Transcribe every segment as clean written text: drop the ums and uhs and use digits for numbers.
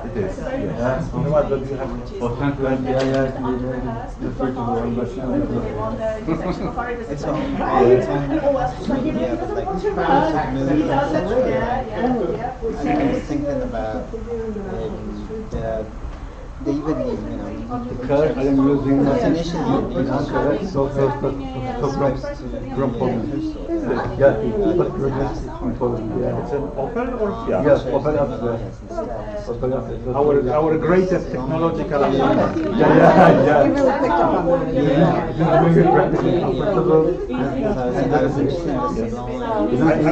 It is. Yeah. You know what? But you have for transplant. Yeah. Refer to the one machine. It's all. Yeah, but like I was thinking about the evening, The curve I am using initially It's an Opel or Fiat? Yes, Opel Abs. Our greatest technological achievement. Yeah. You really picked up on that.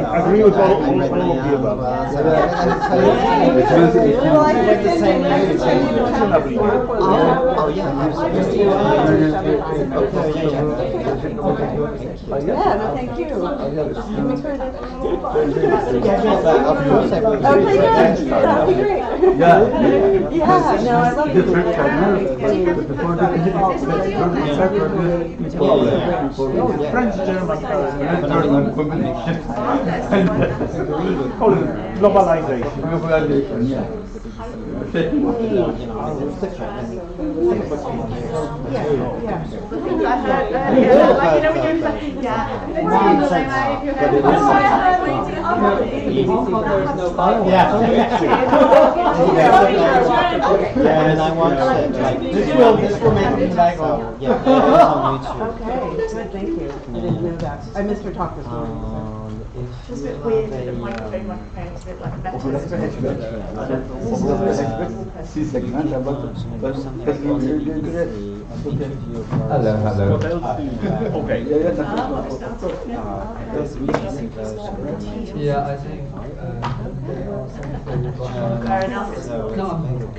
I agree with all of you about Oh yeah. Yeah, no, thank you. Okay, good. That'd be great. Yeah, no, I love it. different channels. Before the French, German, German combination. call it globalization. Globalization, yeah. And I watched it. Like, this will make me like, oh, yeah, it's on YouTube. Okay, good, thank you. I didn't know that. I missed her talk this morning. It's a bit weird with the microphone, it's a bit like a metal. Hello. Okay. Yeah, I think. Fair enough. No,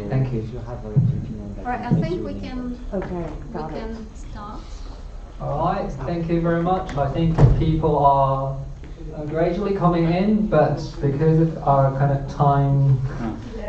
thank you. Right, I think we can start. All right, thank you very much. I think people are gradually coming in, but because of our kind of time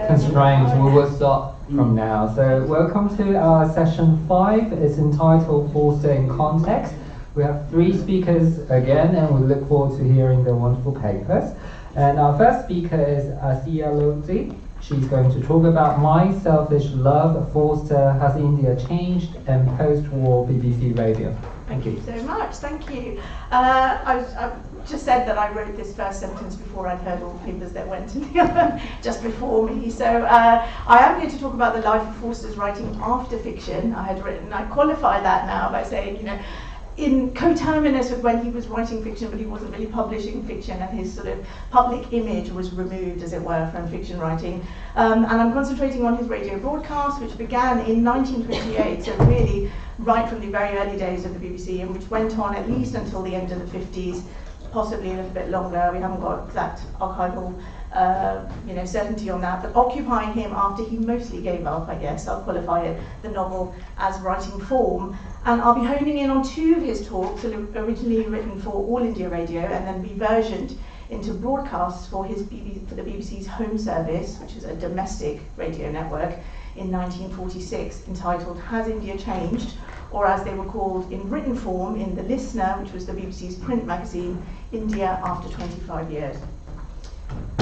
constraints, we will start from now. So welcome to our session 5. It's entitled Forster in Context. We have 3 speakers again, and we look forward to hearing their wonderful papers. And our first speaker is Aasiya Lodhi. She's going to talk about My Selfish Love, Forster, Has India Changed, and Post-War BBC Radio. Thank you so much, thank you. I just said that I wrote this first sentence before I'd heard all the papers that went in the other just before me. So I am here to talk about the life of Forster's writing after fiction. I qualify that now by saying, in coterminous with when he was writing fiction, but he wasn't really publishing fiction, and his sort of public image was removed, as it were, from fiction writing. And I'm concentrating on his radio broadcast, which began in 1928, so really right from the very early days of the BBC, and which went on at least until the end of the 50s, possibly a little bit longer. We haven't got exact archival certainty on that, but occupying him after he mostly gave up, I guess, I'll qualify it, the novel as writing form. And I'll be honing in on 2 of his talks, originally written for All India Radio and then reversioned into broadcasts for the BBC's Home Service, which is a domestic radio network, in 1946, entitled Has India Changed? Or as they were called in written form in The Listener, which was the BBC's print magazine, India After 25 Years.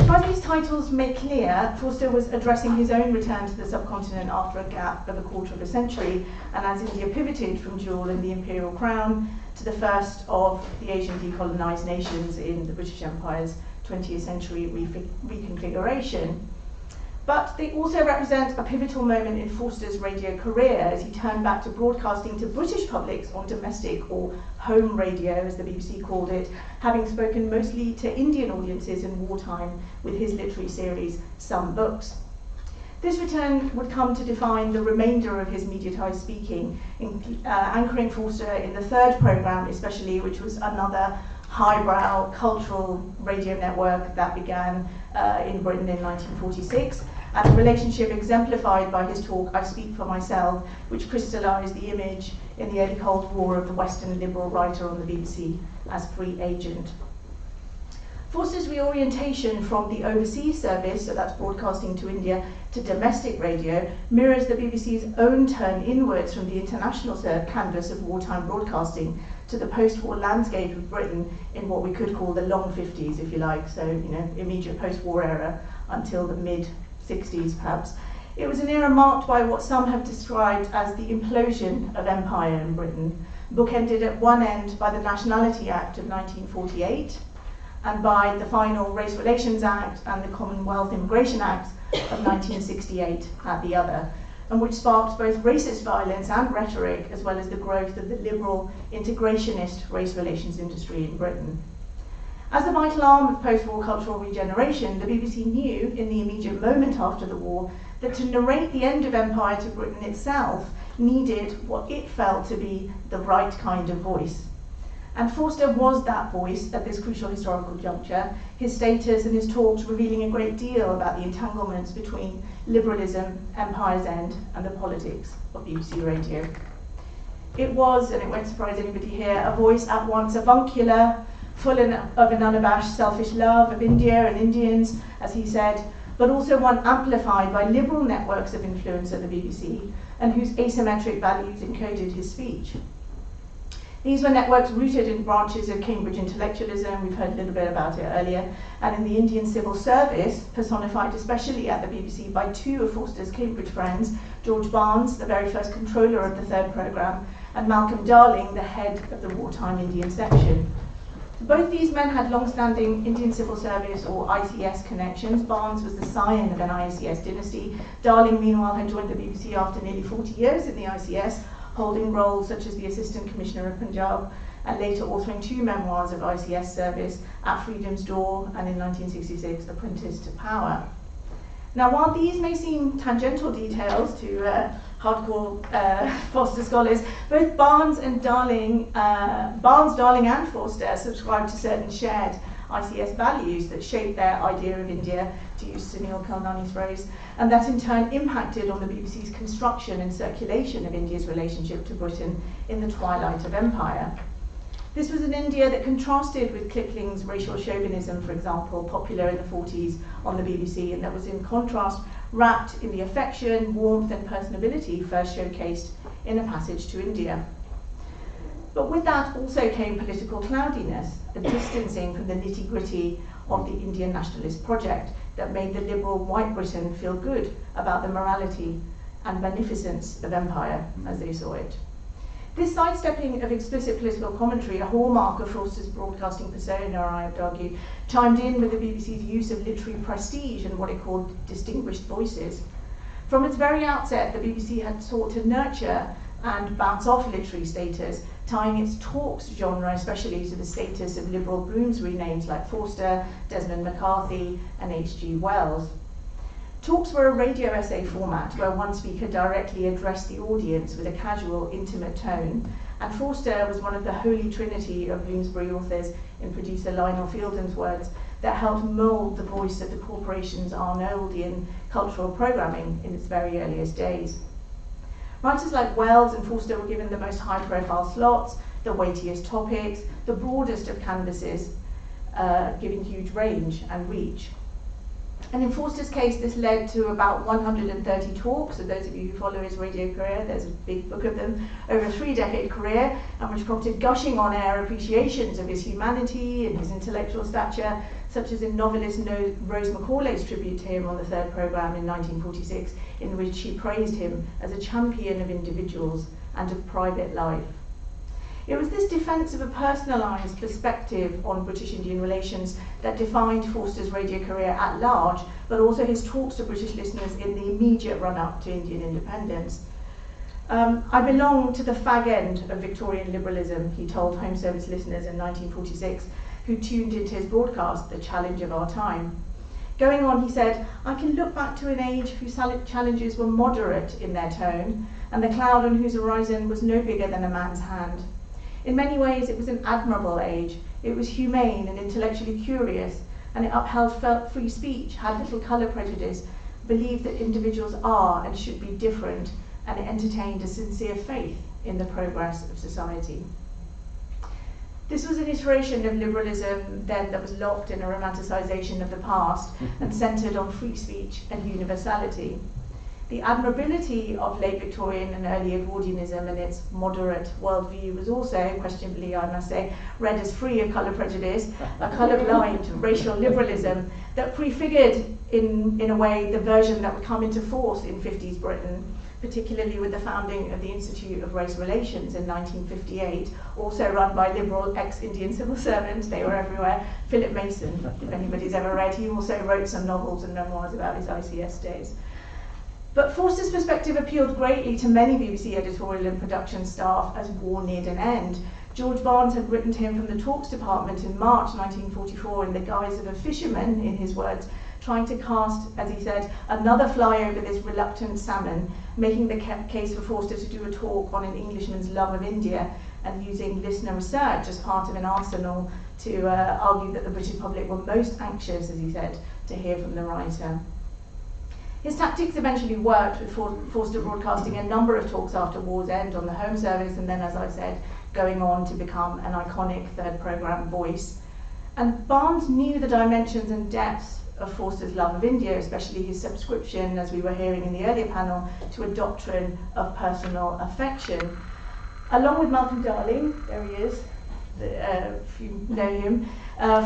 As these titles make clear, Forster was addressing his own return to the subcontinent after a gap of a quarter of a century, and as India pivoted from Jewel and the Imperial Crown to the first of the Asian decolonised nations in the British Empire's 20th century reconfiguration. But they also represent a pivotal moment in Forster's radio career as he turned back to broadcasting to British publics on domestic or home radio, as the BBC called it, having spoken mostly to Indian audiences in wartime with his literary series, Some Books. This return would come to define the remainder of his mediatised speaking, anchoring Forster in the 3rd programme especially, which was another highbrow cultural radio network that began in Britain in 1946, and a relationship exemplified by his talk, I Speak for Myself, which crystallised the image in the early Cold War of the Western liberal writer on the BBC as free agent. Forster's reorientation from the overseas service, so that's broadcasting to India, to domestic radio, mirrors the BBC's own turn inwards from the international canvas of wartime broadcasting to the post-war landscape of Britain in what we could call the long 50s, if you like, so immediate post-war era until the mid-60s perhaps. It was an era marked by what some have described as the implosion of empire in Britain, bookended at one end by the Nationality Act of 1948 and by the final Race Relations Act and the Commonwealth Immigration Act of 1968 at the other, and which sparked both racist violence and rhetoric, as well as the growth of the liberal integrationist race relations industry in Britain. As the vital arm of post-war cultural regeneration, the BBC knew in the immediate moment after the war that to narrate the end of empire to Britain itself needed what it felt to be the right kind of voice. And Forster was that voice at this crucial historical juncture, his status and his talks revealing a great deal about the entanglements between liberalism, empire's end, and the politics of BBC Radio. It was, and it won't surprise anybody here, a voice at once avuncular, full of an unabashed selfish love of India and Indians, as he said, but also one amplified by liberal networks of influence at the BBC, and whose asymmetric values encoded his speech. These were networks rooted in branches of Cambridge intellectualism, we've heard a little bit about it earlier, and in the Indian civil service, personified especially at the BBC by two of Forster's Cambridge friends, George Barnes, the very first controller of the third programme, and Malcolm Darling, the head of the wartime Indian section. Both these men had long-standing Indian civil service or ICS connections. Barnes was the scion of an ICS dynasty. Darling, meanwhile, had joined the BBC after nearly 40 years in the ICS, holding roles such as the Assistant Commissioner of Punjab and later authoring two memoirs of ICS service, At Freedom's Door and in 1966, Apprentice to Power. Now, while these may seem tangential details to hardcore Forster scholars, both Barnes, Darling and Forster subscribed to certain shared ICS values that shaped their idea of India, to use Sunil Kalnani's phrase, and that in turn impacted on the BBC's construction and circulation of India's relationship to Britain in the twilight of empire. This was an India that contrasted with Kipling's racial chauvinism, for example, popular in the 40s on the BBC, and that was in contrast wrapped in the affection, warmth and personability first showcased in A Passage to India. But with that also came political cloudiness, a distancing from the nitty-gritty of the Indian nationalist project that made the liberal white Britain feel good about the morality and beneficence of empire as they saw it. This sidestepping of explicit political commentary, a hallmark of Forster's broadcasting persona, I would argue, chimed in with the BBC's use of literary prestige and what it called distinguished voices. From its very outset, the BBC had sought to nurture and bounce off literary status, tying its talks genre especially to the status of liberal Bloomsbury names like Forster, Desmond McCarthy, and H.G. Wells. Talks were a radio essay format where one speaker directly addressed the audience with a casual, intimate tone, and Forster was one of the holy trinity of Bloomsbury authors, in producer Lionel Fielden's words, that helped mould the voice of the corporation's Arnoldian cultural programming in its very earliest days. Writers like Wells and Forster were given the most high-profile slots, the weightiest topics, the broadest of canvases, giving huge range and reach. And in Forster's case, this led to about 130 talks, and those of you who follow his radio career, there's a big book of them, over a 3-decade career, and which prompted gushing on-air appreciations of his humanity and his intellectual stature, such as in novelist Rose Macaulay's tribute to him on the third programme in 1946, in which she praised him as a champion of individuals and of private life. It was this defence of a personalised perspective on British-Indian relations that defined Forster's radio career at large, but also his talks to British listeners in the immediate run-up to Indian independence. I belong to the fag end of Victorian liberalism, he told Home Service listeners in 1946, who tuned into his broadcast, The Challenge of Our Time. Going on, he said, I can look back to an age whose challenges were moderate in their tone, and the cloud on whose horizon was no bigger than a man's hand. In many ways, it was an admirable age. It was humane and intellectually curious, and it upheld free speech, had little colour prejudice, believed that individuals are and should be different, and it entertained a sincere faith in the progress of society. This was an iteration of liberalism then that was locked in a romanticisation of the past and centred on free speech and universality. The admirability of late Victorian and early Edwardianism and its moderate worldview was also, questionably I must say, read as free of colour prejudice, a colour-blind racial liberalism that prefigured in a way, the version that would come into force in 50s Britain, particularly with the founding of the Institute of Race Relations in 1958, also run by liberal ex-Indian civil servants, they were everywhere. Philip Mason, if anybody's ever read, he also wrote some novels and memoirs about his ICS days. But Forster's perspective appealed greatly to many BBC editorial and production staff as war neared an end. George Barnes had written to him from the talks department in March 1944 in the guise of a fisherman, in his words, trying to cast, as he said, another fly over this reluctant salmon, making the case for Forster to do a talk on an Englishman's love of India and using listener research as part of an arsenal to argue that the British public were most anxious, as he said, to hear from the writer. His tactics eventually worked, with Forster broadcasting a number of talks after war's end on the Home Service, and then, as I said, going on to become an iconic third programme voice. And Barnes knew the dimensions and depths of Forster's love of India, especially his subscription, as we were hearing in the earlier panel, to a doctrine of personal affection. Along with Malcolm Darling, there he is, if you know him,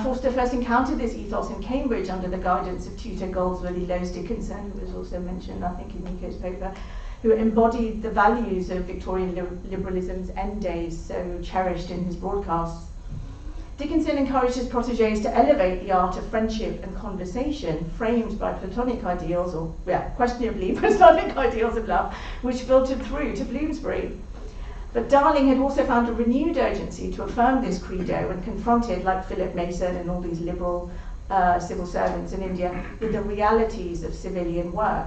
Forster first encountered this ethos in Cambridge under the guidance of tutor Goldsworthy Lowes Dickinson, who was also mentioned, I think, in Nico's paper, who embodied the values of Victorian liberalism's end days, so cherished in his broadcasts. Dickinson encouraged his protégés to elevate the art of friendship and conversation, framed by platonic ideals, or questionably platonic ideals of love, which filtered through to Bloomsbury. But Darling had also found a renewed urgency to affirm this credo when confronted, like Philip Mason and all these liberal civil servants in India, with the realities of civilian work.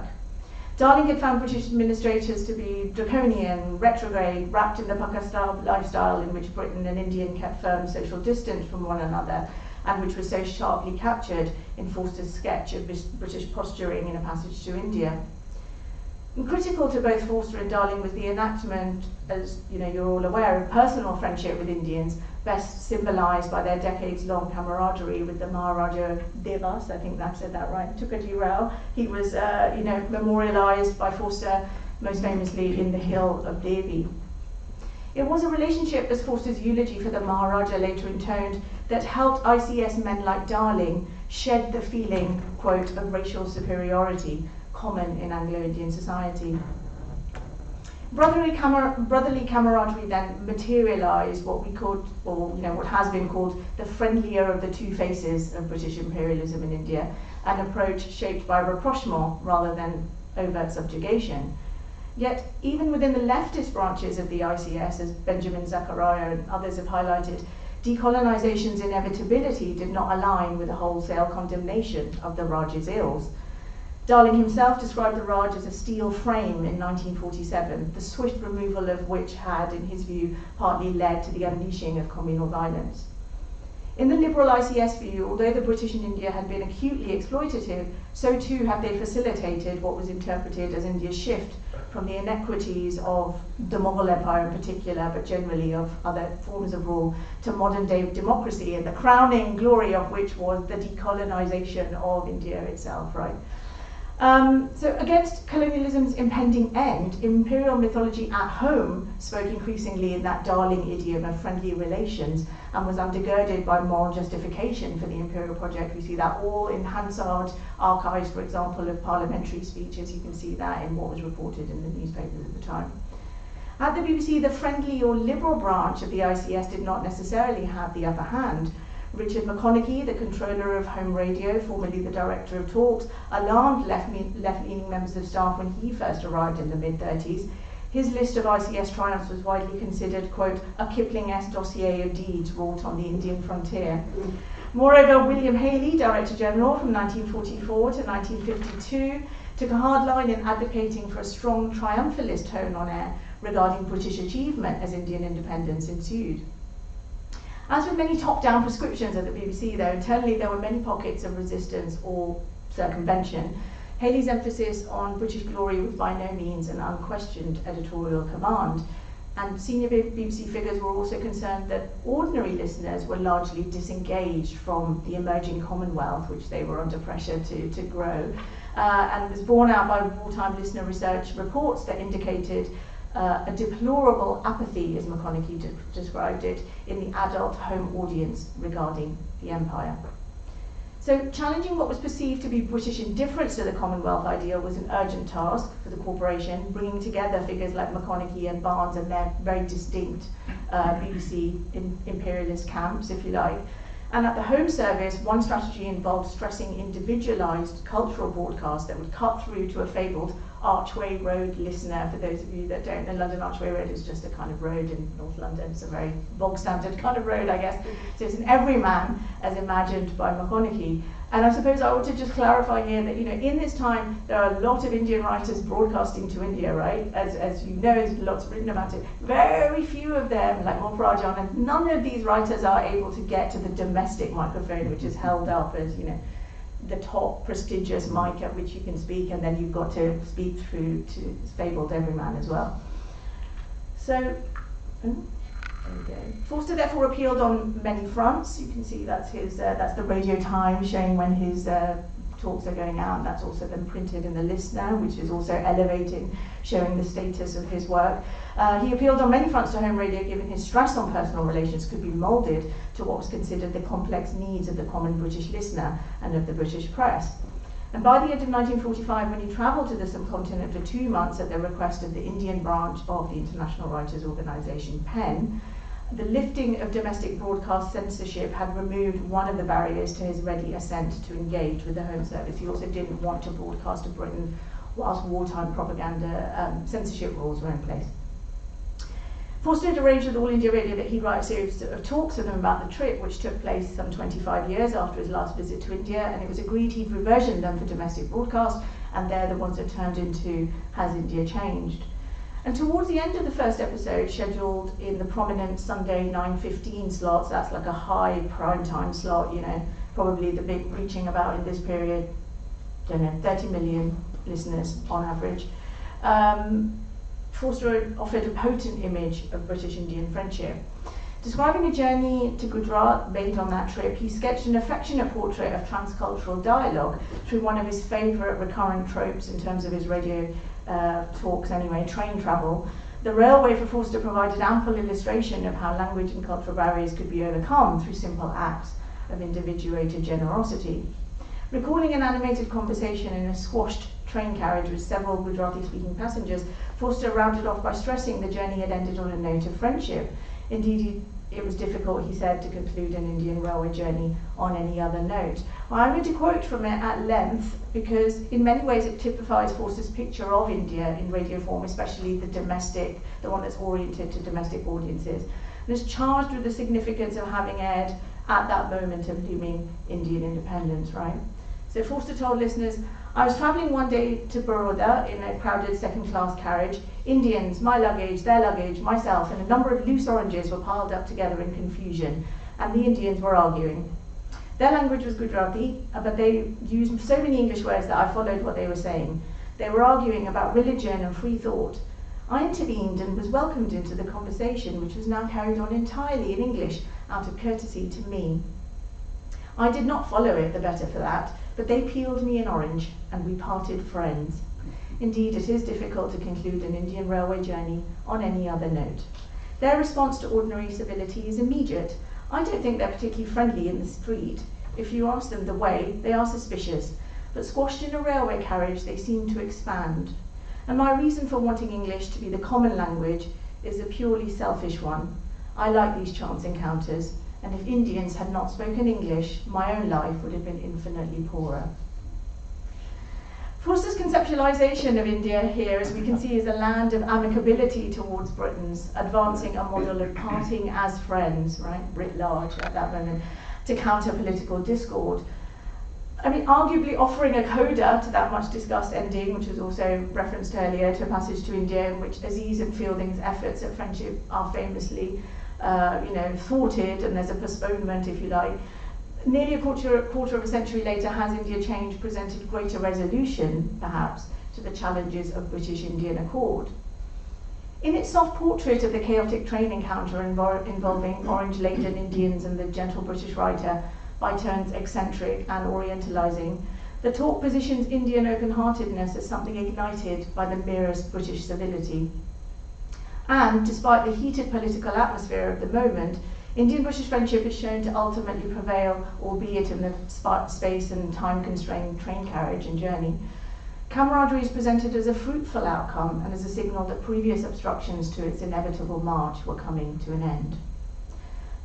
Darling had found British administrators to be draconian, retrograde, wrapped in the Pakistan lifestyle in which Britain and India kept firm social distance from one another, and which was so sharply captured in Forster's sketch of British posturing in A Passage to India. And critical to both Forster and Darling was the enactment, as you're all aware, of personal friendship with Indians, best symbolised by their decades-long camaraderie with the Maharaja Devas, I think I've said that right, Tsukuba Rao. He was, memorialised by Forster most famously in The Hill of Devi. It was a relationship, as Forster's eulogy for the Maharaja later intoned, that helped ICS men like Darling shed the feeling, quote, of racial superiority common in Anglo-Indian society. Brotherly camaraderie then materialised what we called, or what has been called, the friendlier of the two faces of British imperialism in India, an approach shaped by rapprochement rather than overt subjugation. Yet, even within the leftist branches of the ICS, as Benjamin Zachariah and others have highlighted, decolonisation's inevitability did not align with a wholesale condemnation of the Raj's ills. Darling himself described the Raj as a steel frame in 1947, the swift removal of which had, in his view, partly led to the unleashing of communal violence. In the liberal ICS view, although the British in India had been acutely exploitative, so too have they facilitated what was interpreted as India's shift from the inequities of the Mughal Empire in particular, but generally of other forms of rule, to modern-day democracy, and the crowning glory of which was the decolonisation of India itself, right? So against colonialism's impending end, imperial mythology at home spoke increasingly in that Darling idiom of friendly relations and was undergirded by moral justification for the imperial project. We see that all in Hansard archives, for example, of parliamentary speeches. You can see that in what was reported in the newspapers at the time. At the BBC, the friendly or liberal branch of the ICS did not necessarily have the upper hand. Richard McConaughey, the controller of Home Radio, formerly the director of talks, alarmed left-leaning members of staff when he first arrived in the mid-30s. His list of ICS triumphs was widely considered, quote, a Kipling-esque dossier of deeds wrought on the Indian frontier. Moreover, William Haley, Director General from 1944 to 1952, took a hard line in advocating for a strong triumphalist tone on air regarding British achievement as Indian independence ensued. As with many top-down prescriptions at the BBC, though, internally there were many pockets of resistance or circumvention. Haley's emphasis on British glory was by no means an unquestioned editorial command, and senior BBC figures were also concerned that ordinary listeners were largely disengaged from the emerging Commonwealth, which they were under pressure to grow, and was borne out by wartime listener research reports that indicated a deplorable apathy, as described it, in the adult home audience regarding the empire. So challenging what was perceived to be British indifference to the Commonwealth ideal was an urgent task for the corporation, bringing together figures like McConaughey and Barnes and their very distinct BBC imperialist camps, if you like. And at the Home Service, one strategy involved stressing individualised cultural broadcasts that would cut through to a fabled Archway Road listener. For those of you that don't know, London Archway Road is just a kind of road in North London. It's a very bog standard kind of road, I guess. So it's an everyman as imagined by McConaughey. And I suppose I ought to just clarify here that, you know, in this time, there are a lot of Indian writers broadcasting to India, right? As you know, there's lots written about it. Very few of them, like Moprajan, and none of these writers are able to get to the domestic microphone, which is held up as, you know, the top prestigious mic at which you can speak, and then you've got to speak through to fabled everyman as well. So, Forster therefore appealed on many fronts. You can see that's his, that's the radio time showing when his talks are going out, and that's also then printed in the Listener, which is also elevating, showing the status of his work. He appealed on many fronts to home radio, given his stress on personal relations could be moulded to what was considered the complex needs of the common British listener and of the British press. And by the end of 1945, when he travelled to the subcontinent for 2 months at the request of the Indian branch of the International Writers' Organisation, PEN, the lifting of domestic broadcast censorship had removed one of the barriers to his ready assent to engage with the Home Service. He also didn't want to broadcast to Britain whilst wartime propaganda censorship rules were in place. Forster had arranged with All India Radio that he'd write a series of talks with them about the trip, which took place some 25 years after his last visit to India, and it was agreed he'd reversion them for domestic broadcast, and they're the ones that turned into Has India Changed? And towards the end of the first episode, scheduled in the prominent Sunday 9:15 slots, that's like a high prime time slot, you know, probably the big reaching about in this period, don't know, 30 million listeners on average. Forster offered a potent image of British-Indian friendship. Describing a journey to Gujarat made on that trip, he sketched an affectionate portrait of transcultural dialogue through one of his favourite recurrent tropes in terms of his radio talks anyway, train travel. The railway for Forster provided ample illustration of how language and cultural barriers could be overcome through simple acts of individuated generosity. Recalling an animated conversation in a squashed train carriage with several Gujarati-speaking passengers, Forster rounded off by stressing the journey had ended on a note of friendship. Indeed, it was difficult, he said, to conclude an Indian railway journey on any other note. Well, I'm going to quote from it at length because in many ways it typifies Forster's picture of India in radio form, especially the domestic, the one that's oriented to domestic audiences. And it's charged with the significance of having aired at that moment of looming Indian independence, right? So Forster told listeners, I was travelling one day to Baroda in a crowded second-class carriage. Indians, my luggage, their luggage, myself, and a number of loose oranges were piled up together in confusion, and the Indians were arguing. Their language was Gujarati, but they used so many English words that I followed what they were saying. They were arguing about religion and free thought. I intervened and was welcomed into the conversation, which was now carried on entirely in English, out of courtesy to me. I did not follow it the better for that, but they peeled me an orange, and we parted friends. Indeed, it is difficult to conclude an Indian railway journey on any other note. Their response to ordinary civility is immediate. I don't think they're particularly friendly in the street. If you ask them the way, they are suspicious, but squashed in a railway carriage, they seem to expand. And my reason for wanting English to be the common language is a purely selfish one. I like these chance encounters, and if Indians had not spoken English, my own life would have been infinitely poorer. Forster's conceptualization of India here, as we can see, is a land of amicability towards Britons, advancing a model of parting as friends, right, writ large at that moment, to counter political discord. I mean, arguably offering a coda to that much discussed ending, which was also referenced earlier, to a passage to India in which Aziz and Fielding's efforts at friendship are famously thwarted, and there's a postponement, if you like. Nearly a quarter of a century later, Has India Changed presented greater resolution, perhaps, to the challenges of British-Indian accord. In its soft portrait of the chaotic train encounter involving orange-laden Indians and the gentle British writer, by turns eccentric and orientalizing, the talk positions Indian open-heartedness as something ignited by the merest British civility. And, despite the heated political atmosphere of the moment, Indian-British friendship is shown to ultimately prevail, albeit in the space and time-constrained train carriage and journey. Camaraderie is presented as a fruitful outcome and as a signal that previous obstructions to its inevitable march were coming to an end.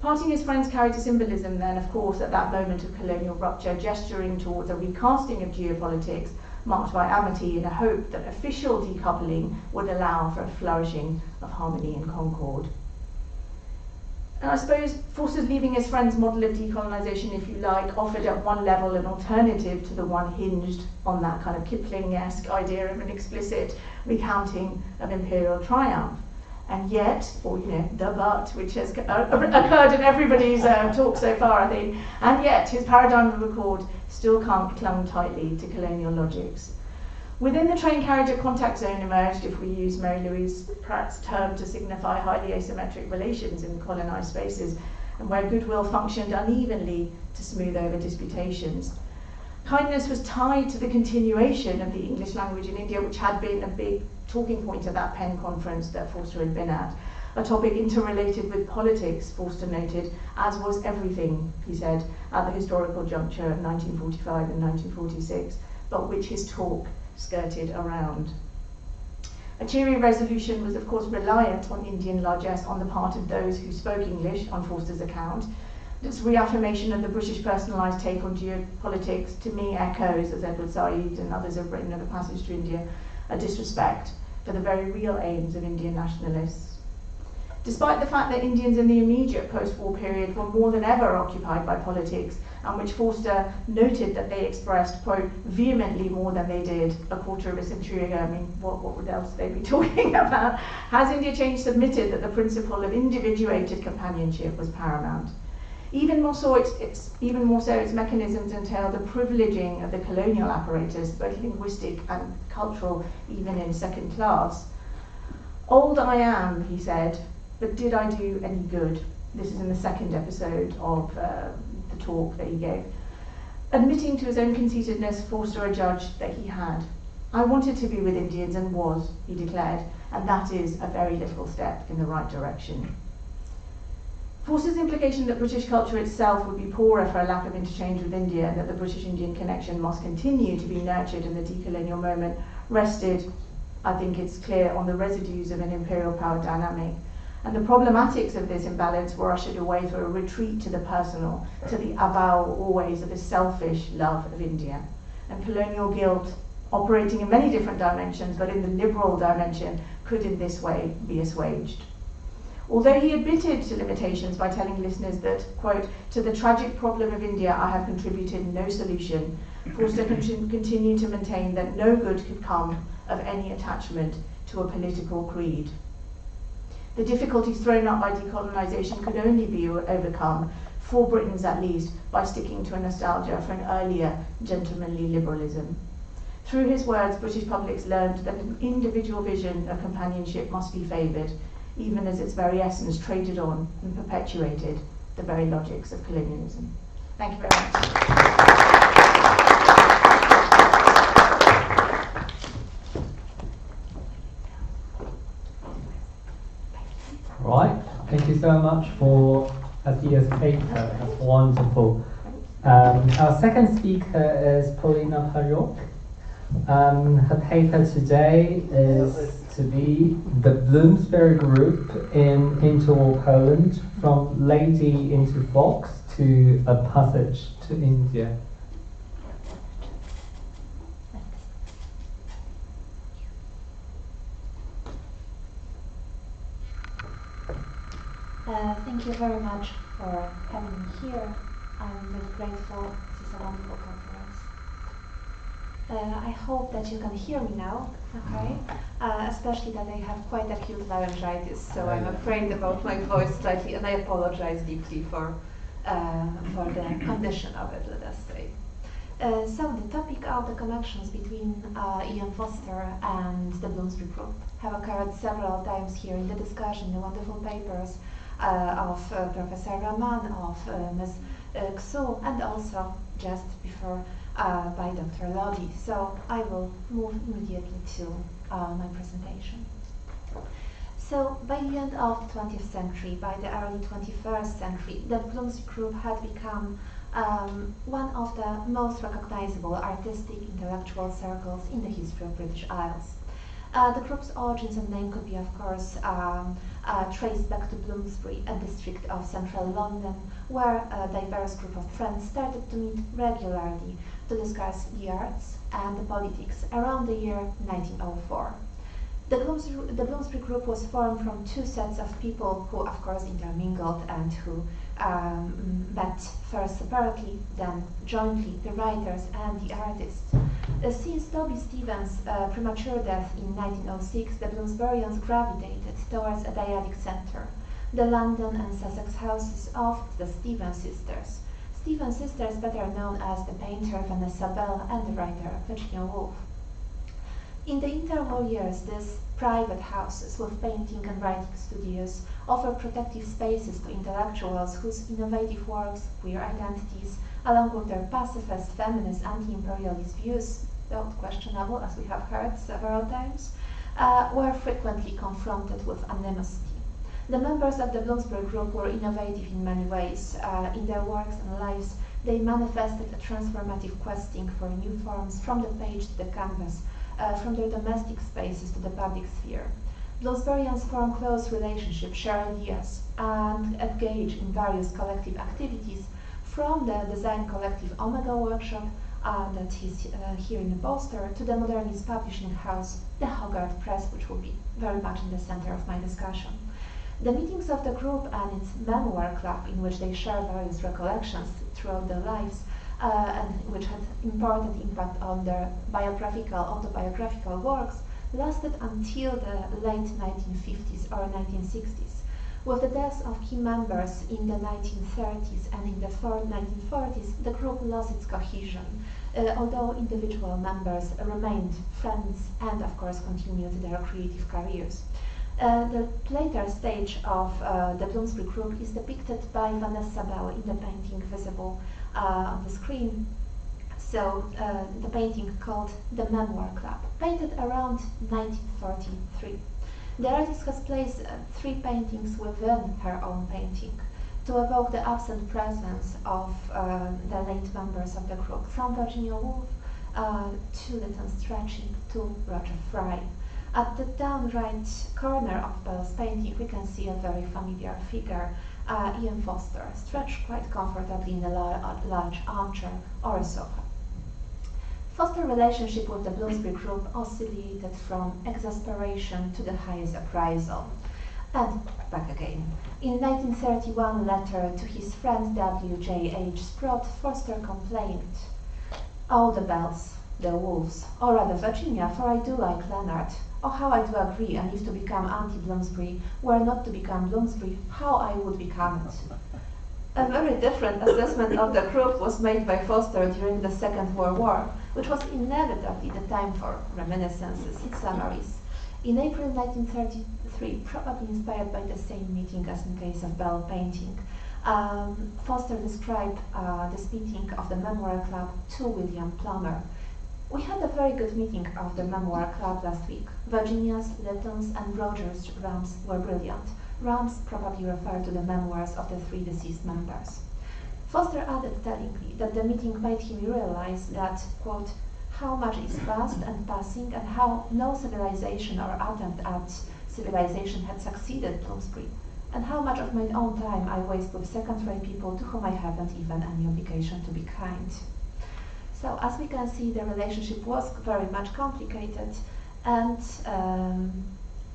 Parting as friends carried a symbolism then, of course, at that moment of colonial rupture, gesturing towards a recasting of geopolitics marked by amity in a hope that official decoupling would allow for a flourishing of harmony and concord. And I suppose Forster's leaving his friends model of decolonisation, if you like, offered at one level an alternative to the one hinged on that kind of Kipling-esque idea of an explicit recounting of imperial triumph. And yet, or the but, which has occurred in everybody's talk so far, I think, and yet his paradigm of record still clung tightly to colonial logics. Within the train carriage, a contact zone emerged, if we use Mary Louise Pratt's term to signify highly asymmetric relations in colonised spaces, and where goodwill functioned unevenly to smooth over disputations. Kindness was tied to the continuation of the English language in India, which had been a big talking point at that Penn conference that Forster had been at, a topic interrelated with politics, Forster noted, as was everything, he said, at the historical juncture of 1945 and 1946, but which his talk skirted around. A cheery resolution was of course reliant on Indian largesse on the part of those who spoke English, on Forster's account. This reaffirmation of the British personalised take on geopolitics to me echoes, as Edward Said and others have written of the passage to India, a disrespect for the very real aims of Indian nationalists. Despite the fact that Indians in the immediate post-war period were more than ever occupied by politics, and which Forster noted that they expressed, quote, vehemently more than they did a quarter of a century ago. I mean, what else would they be talking about? Has India Change submitted that the principle of individuated companionship was paramount? Even more so, its mechanisms entailed the privileging of the colonial apparatus, both linguistic and cultural, even in second class. Old I am, he said, but did I do any good? This is in the second episode of the talk that he gave. Admitting to his own conceitedness, Forster adjudged that he had. I wanted to be with Indians and was, he declared, and that is a very little step in the right direction. Forster's implication that British culture itself would be poorer for a lack of interchange with India and that the British-Indian connection must continue to be nurtured in the decolonial moment rested, I think it's clear, on the residues of an imperial power dynamic. And the problematics of this imbalance were ushered away through a retreat to the personal, to the avowal always of a selfish love of India. And colonial guilt, operating in many different dimensions, but in the liberal dimension, could in this way be assuaged. Although he admitted to limitations by telling listeners that, quote, to the tragic problem of India I have contributed no solution, Forster continued to maintain that no good could come of any attachment to a political creed. The difficulties thrown up by decolonisation could only be overcome, for Britons at least, by sticking to a nostalgia for an earlier gentlemanly liberalism. Through his words, British publics learned that an individual vision of companionship must be favoured, even as its very essence traded on and perpetuated the very logics of colonialism. Thank you very much. Right, thank you so much for Aasiya's paper. That's wonderful. Our second speaker is Paulina Pająk. Her paper today is to be the Bloomsbury group in Interwar Poland, from Lady into Fox to a passage to India. Thank you very much for having me here. I'm very grateful. This is a wonderful conference. I hope that you can hear me now, okay? Especially that I have quite acute laryngitis, so I'm afraid about my voice slightly, and I apologize deeply for the condition of it, let us say. So the topic of the connections between I.E.M.F.S and the Bloomsbury group have occurred several times here in the discussion, the wonderful papers of Professor Rahman, of Ms. Xu, and also just before by Dr. Lodhi. So I will move immediately to my presentation. So by the end of the 20th century, by the early 21st century, the Bloomsbury group had become one of the most recognizable artistic intellectual circles in the history of British Isles. The group's origins and name could be, of course, traced back to Bloomsbury, a district of central London, where a diverse group of friends started to meet regularly to discuss the arts and the politics around the year 1904. The Bloomsbury group was formed from two sets of people who, of course, intermingled and who met first separately, then jointly, the writers and the artists. Since Toby Stevens' premature death in 1906, the Bloomsburyans gravitated towards a dyadic centre, the London and Sussex houses of the Stevens sisters. Stevens sisters, better known as the painter Vanessa Bell and the writer Virginia Woolf. In the interwar years, these private houses with painting and writing studios offer protective spaces to intellectuals whose innovative works, queer identities, along with their pacifist, feminist, anti-imperialist views, though questionable as we have heard several times, were frequently confronted with animosity. The members of the Bloomsbury group were innovative in many ways. In their works and lives, they manifested a transformative questing for new forms from the page to the canvas, from their domestic spaces to the public sphere. Bloomsburyans form close relationships, share ideas, and engage in various collective activities, from the design collective Omega Workshop that is here in Forster to the modernist publishing house, the Hogarth Press, which will be very much in the center of my discussion. The meetings of the group and its memoir club, in which they share various recollections throughout their lives, and which had important impact on their autobiographical works, lasted until the late 1950s or 1960s. With the deaths of key members in the 1930s and in the 1940s, the group lost its cohesion, although individual members remained friends and, of course, continued their creative careers. The later stage of the Bloomsbury group is depicted by Vanessa Bell in the painting visible on the screen. So the painting called The Memoir Club, painted around 1943. The artist has placed 3 paintings within her own painting to evoke the absent presence of the late members of the group, from Virginia Woolf to Lytton Strachey to Roger Fry. At the down right corner of Bell's painting, we can see a very familiar figure, E.M.F. Forster, stretched quite comfortably in a large armchair or a sofa. Foster's relationship with the Bloomsbury group oscillated from exasperation to the highest appraisal, and back again. In 1931 letter to his friend W.J.H. Sprott, Forster complained, "Oh, the Bells, the Wolves, or rather Virginia, for I do like Leonard. Oh, how I do agree, and if to become anti-Bloomsbury were not to become Bloomsbury, how I would become it." A very different assessment of the group was made by Forster during the Second World War, which was inevitably the time for reminiscences, summaries. In April 1933, probably inspired by the same meeting as in case of Bell painting, Forster described this meeting of the Memoir Club to William Plummer. "We had a very good meeting of the Memoir Club last week. Virginia's, Lytton's, and Roger's rams were brilliant." Rams probably refer to the memoirs of the 3 deceased members. Forster added tellingly that the meeting made him realize that, quote, "how much is past and passing, and how no civilization or attempt at civilization had succeeded Bloomsbury, and how much of my own time I waste with second-rate people to whom I haven't even any obligation to be kind." So, as we can see, the relationship was very much complicated, and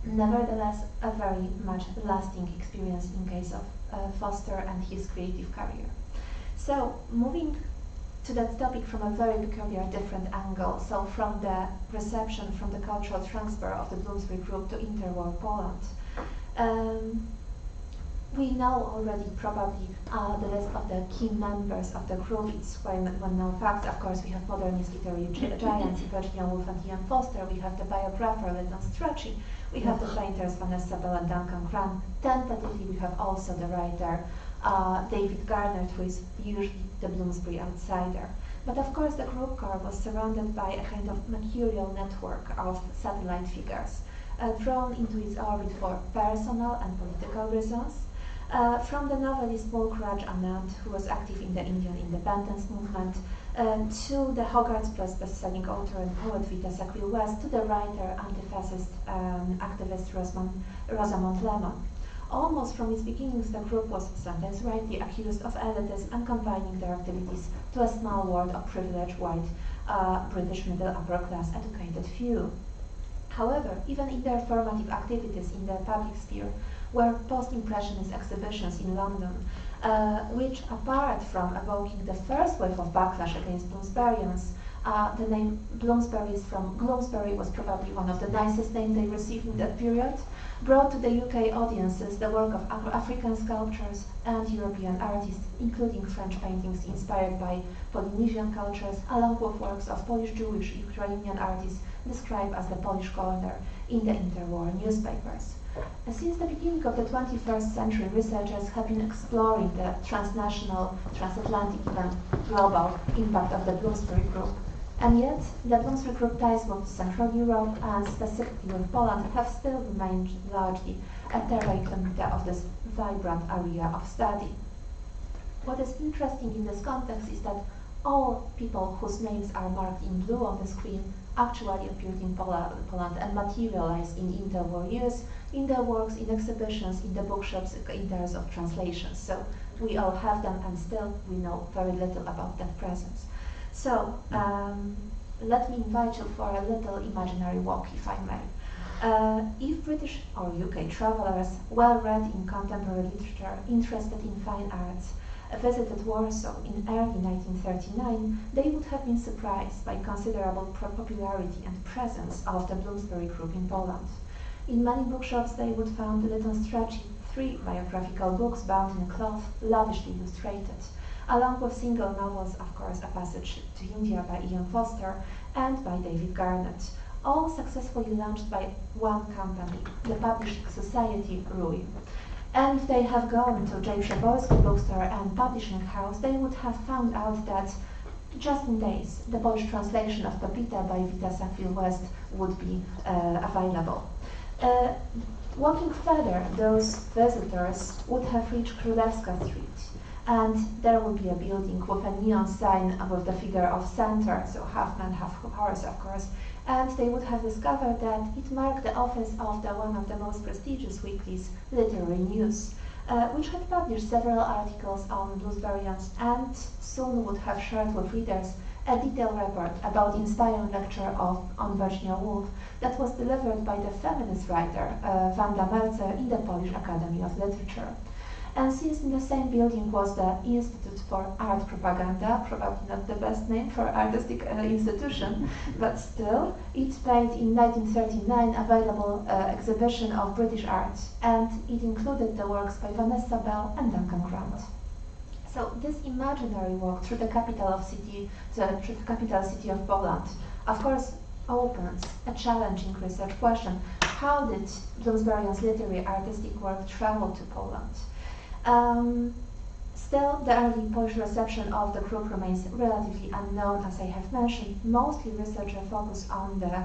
nevertheless a very much lasting experience in case of Forster and his creative career. So, moving to that topic from a very peculiar different angle, so from the reception, from the cultural transfer of the Bloomsbury group to interwar Poland. We know already probably the list of the key members of the group. It's well-known facts. Of course, we have modernist literary giants, Virginia Woolf and E.M.F. Forster. We have the biographer Lytton Strachey. We have the painters Vanessa Bell and Duncan Grant. Tentatively, we have also the writer David Garnett, who is usually the Bloomsbury outsider. But of course, the group core was surrounded by a kind of mercurial network of satellite figures. drawn into its orbit for personal and political reasons. From the novelist Mulkraj Anand, who was active in the Indian independence movement, to the Hogarth's Press best-selling author and poet Vita Sackville-West, to the writer, anti-fascist activist Rosamond Lemon. Almost from its beginnings, the group was sometimes rightly accused of elitism and confining their activities to a small world of privileged white British middle upper class educated few. However, even in their formative activities in the public sphere were post-impressionist exhibitions in London, which, apart from evoking the first wave of backlash against Bloomsburyans, the name Bloomsbury is from Bloomsbury was probably one of the nicest names they received in that period, brought to the UK audiences the work of African sculptors and European artists, including French paintings inspired by Polynesian cultures, along with works of Polish, Jewish, Ukrainian artists described as the Polish corner in the interwar newspapers. Since the beginning of the 21st century, researchers have been exploring the transnational, transatlantic, even global impact of the Bloomsbury Group. And yet, the Bloomsbury Group ties with Central Europe and specifically with Poland have still remained largely a terra incognita of this vibrant area of study. What is interesting in this context is that all people whose names are marked in blue on the screen actually appeared in Poland and materialized in interwar use, in their works, in exhibitions, in the bookshops, in terms of translations. So we all have them, and still we know very little about that presence. So let me invite you for a little imaginary walk, if I may. If British or UK travelers, well read in contemporary literature, interested in fine arts, visited Warsaw in early 1939, they would have been surprised by considerable popularity and presence of the Bloomsbury Group in Poland. In many bookshops they would find little stretchy 3 biographical books bound in cloth, lavishly illustrated, along with single novels, of course, A Passage to India by E.M.F.S. Forster and by David Garnett, all successfully launched by one company, the Publishing Society, RUI. And if they have gone to J. Przeboyski bookstore and publishing house, they would have found out that just in days the Polish translation of Pepita by Vita Sackville-West would be available. Walking further, those visitors would have reached Królewska Street, and there would be a building with a neon sign with the figure of Center, so half man, half horse, of course, and they would have discovered that it marked the office of one of the most prestigious weeklies, Literary News, which had published several articles on Bloomsburyans and soon would have shared with readers a detailed report about the inspiring lecture on Virginia Woolf that was delivered by the feminist writer Wanda Meltzer in the Polish Academy of Literature. And since in the same building was the Institute for Art Propaganda, probably not the best name for artistic institution, but still, it made in 1939 available exhibition of British art, and it included the works by Vanessa Bell and Duncan Grant. So this imaginary walk through the capital city of Poland, of course, opens a challenging research question: how did Bloomsburyans' literary artistic work travel to Poland? Still, the early Polish reception of the group remains relatively unknown, as I have mentioned. Mostly researchers focus on the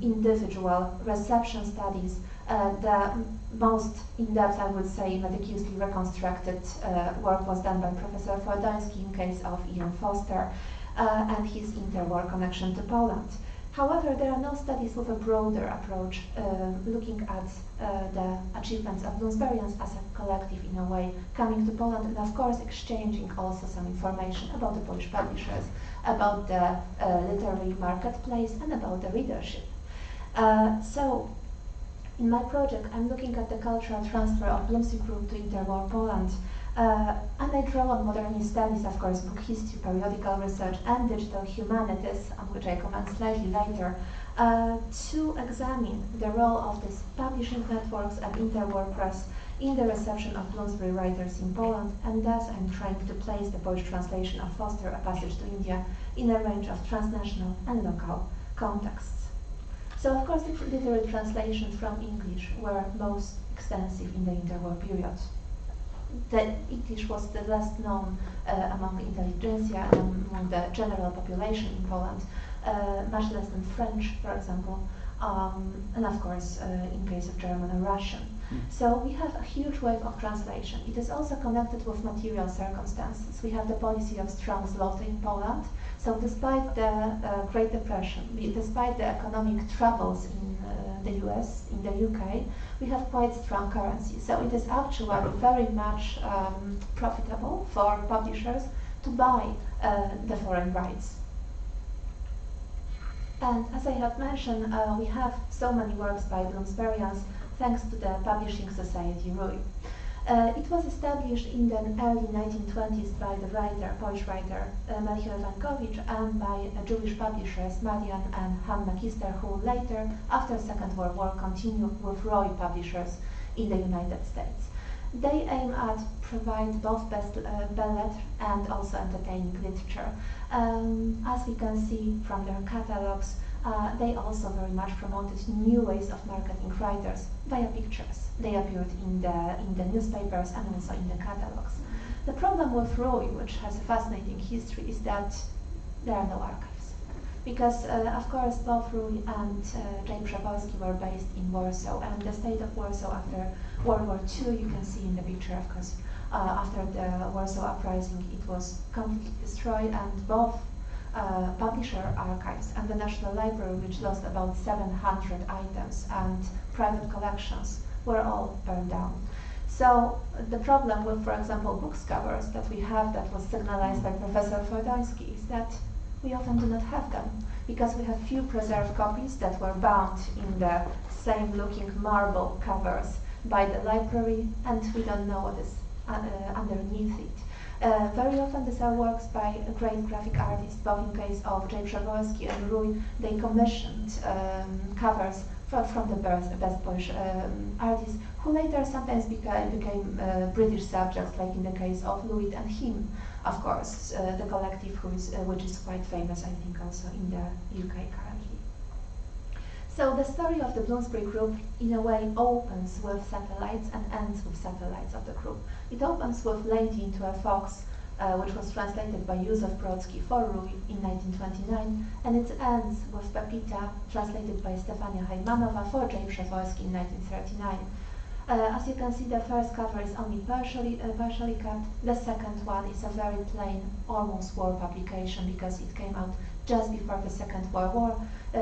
individual reception studies. The most in-depth, I would say, meticulously reconstructed work was done by Professor Fordoński in case of E.M.F.S. Forster and his interwar connection to Poland. However, there are no studies with a broader approach looking at the achievements of Bloomsburyans as a collective, in a way, coming to Poland and, of course, exchanging also some information about the Polish publishers, about the literary marketplace, and about the readership. So, in my project, I'm looking at the cultural transfer of Bloomsbury Group to interwar Poland. And I draw on modernist studies, of course, book history, periodical research, and digital humanities, on which I comment slightly later, to examine the role of these publishing networks and interwar press in the reception of Bloomsbury writers in Poland, and thus I'm trying to place the Polish translation of Forster, A Passage to India, in a range of transnational and local contexts. So, of course, the literary translations from English were most extensive in the interwar period. The English was the less known among the intelligentsia and among the general population in Poland, much less than French, for example. and of course in case of German or Russian. So we have a huge wave of translation. It is also connected with material circumstances. We have the policy of strong zloty in Poland. So despite the Great Depression, despite the economic troubles in the US, in the UK, we have quite strong currency. So it is actually very much profitable for publishers to buy the foreign rights. And as I have mentioned, we have so many works by Bloomsburyans thanks to the Publishing Society RUI. It was established in the early 1920s by the writer, Polish writer Melchior Wańkowicz, and by Jewish publishers Marian and Hanna Kister, who later, after the Second World War, continued with ROI publishers in the United States. They aim at provide both belles lettres and also entertaining literature. As we can see from their catalogs, they also very much promoted new ways of marketing writers via pictures. They appeared in the newspapers and also in the catalogs. The problem with RUI, which has a fascinating history, is that there are no archives. Because, of course, both RUI and J. Przewalski were based in Warsaw, and the state of Warsaw after World War II, you can see in the picture, of course, after the Warsaw Uprising, it was completely destroyed, and both publisher archives and the National Library, which lost about 700 items, and private collections were all burned down. So the problem with, for example, book covers that we have, that was signalized by Professor Fordoński, is that we often do not have them, because we have few preserved copies that were bound in the same looking marble covers by the library, and we don't know what is underneath it. Very often these are works by great graphic artists, both in case of J. Przewalski and RUI. They commissioned covers from the best Polish artists, who later sometimes became British subjects, like in the case of Louis and him, of course, the collective which is quite famous, I think, also in the UK currently. So the story of the Bloomsbury Group, in a way, opens with satellites and ends with satellites of the group. It opens with Lady into a Fox, which was translated by Józef Brodsky for RUI in 1929, and it ends with Pepita, translated by Stefania Hajmanowa for J. Przewalski in 1939. As you can see, the first cover is only partially cut. The second one is a very plain, almost war publication, because it came out just before the Second World War.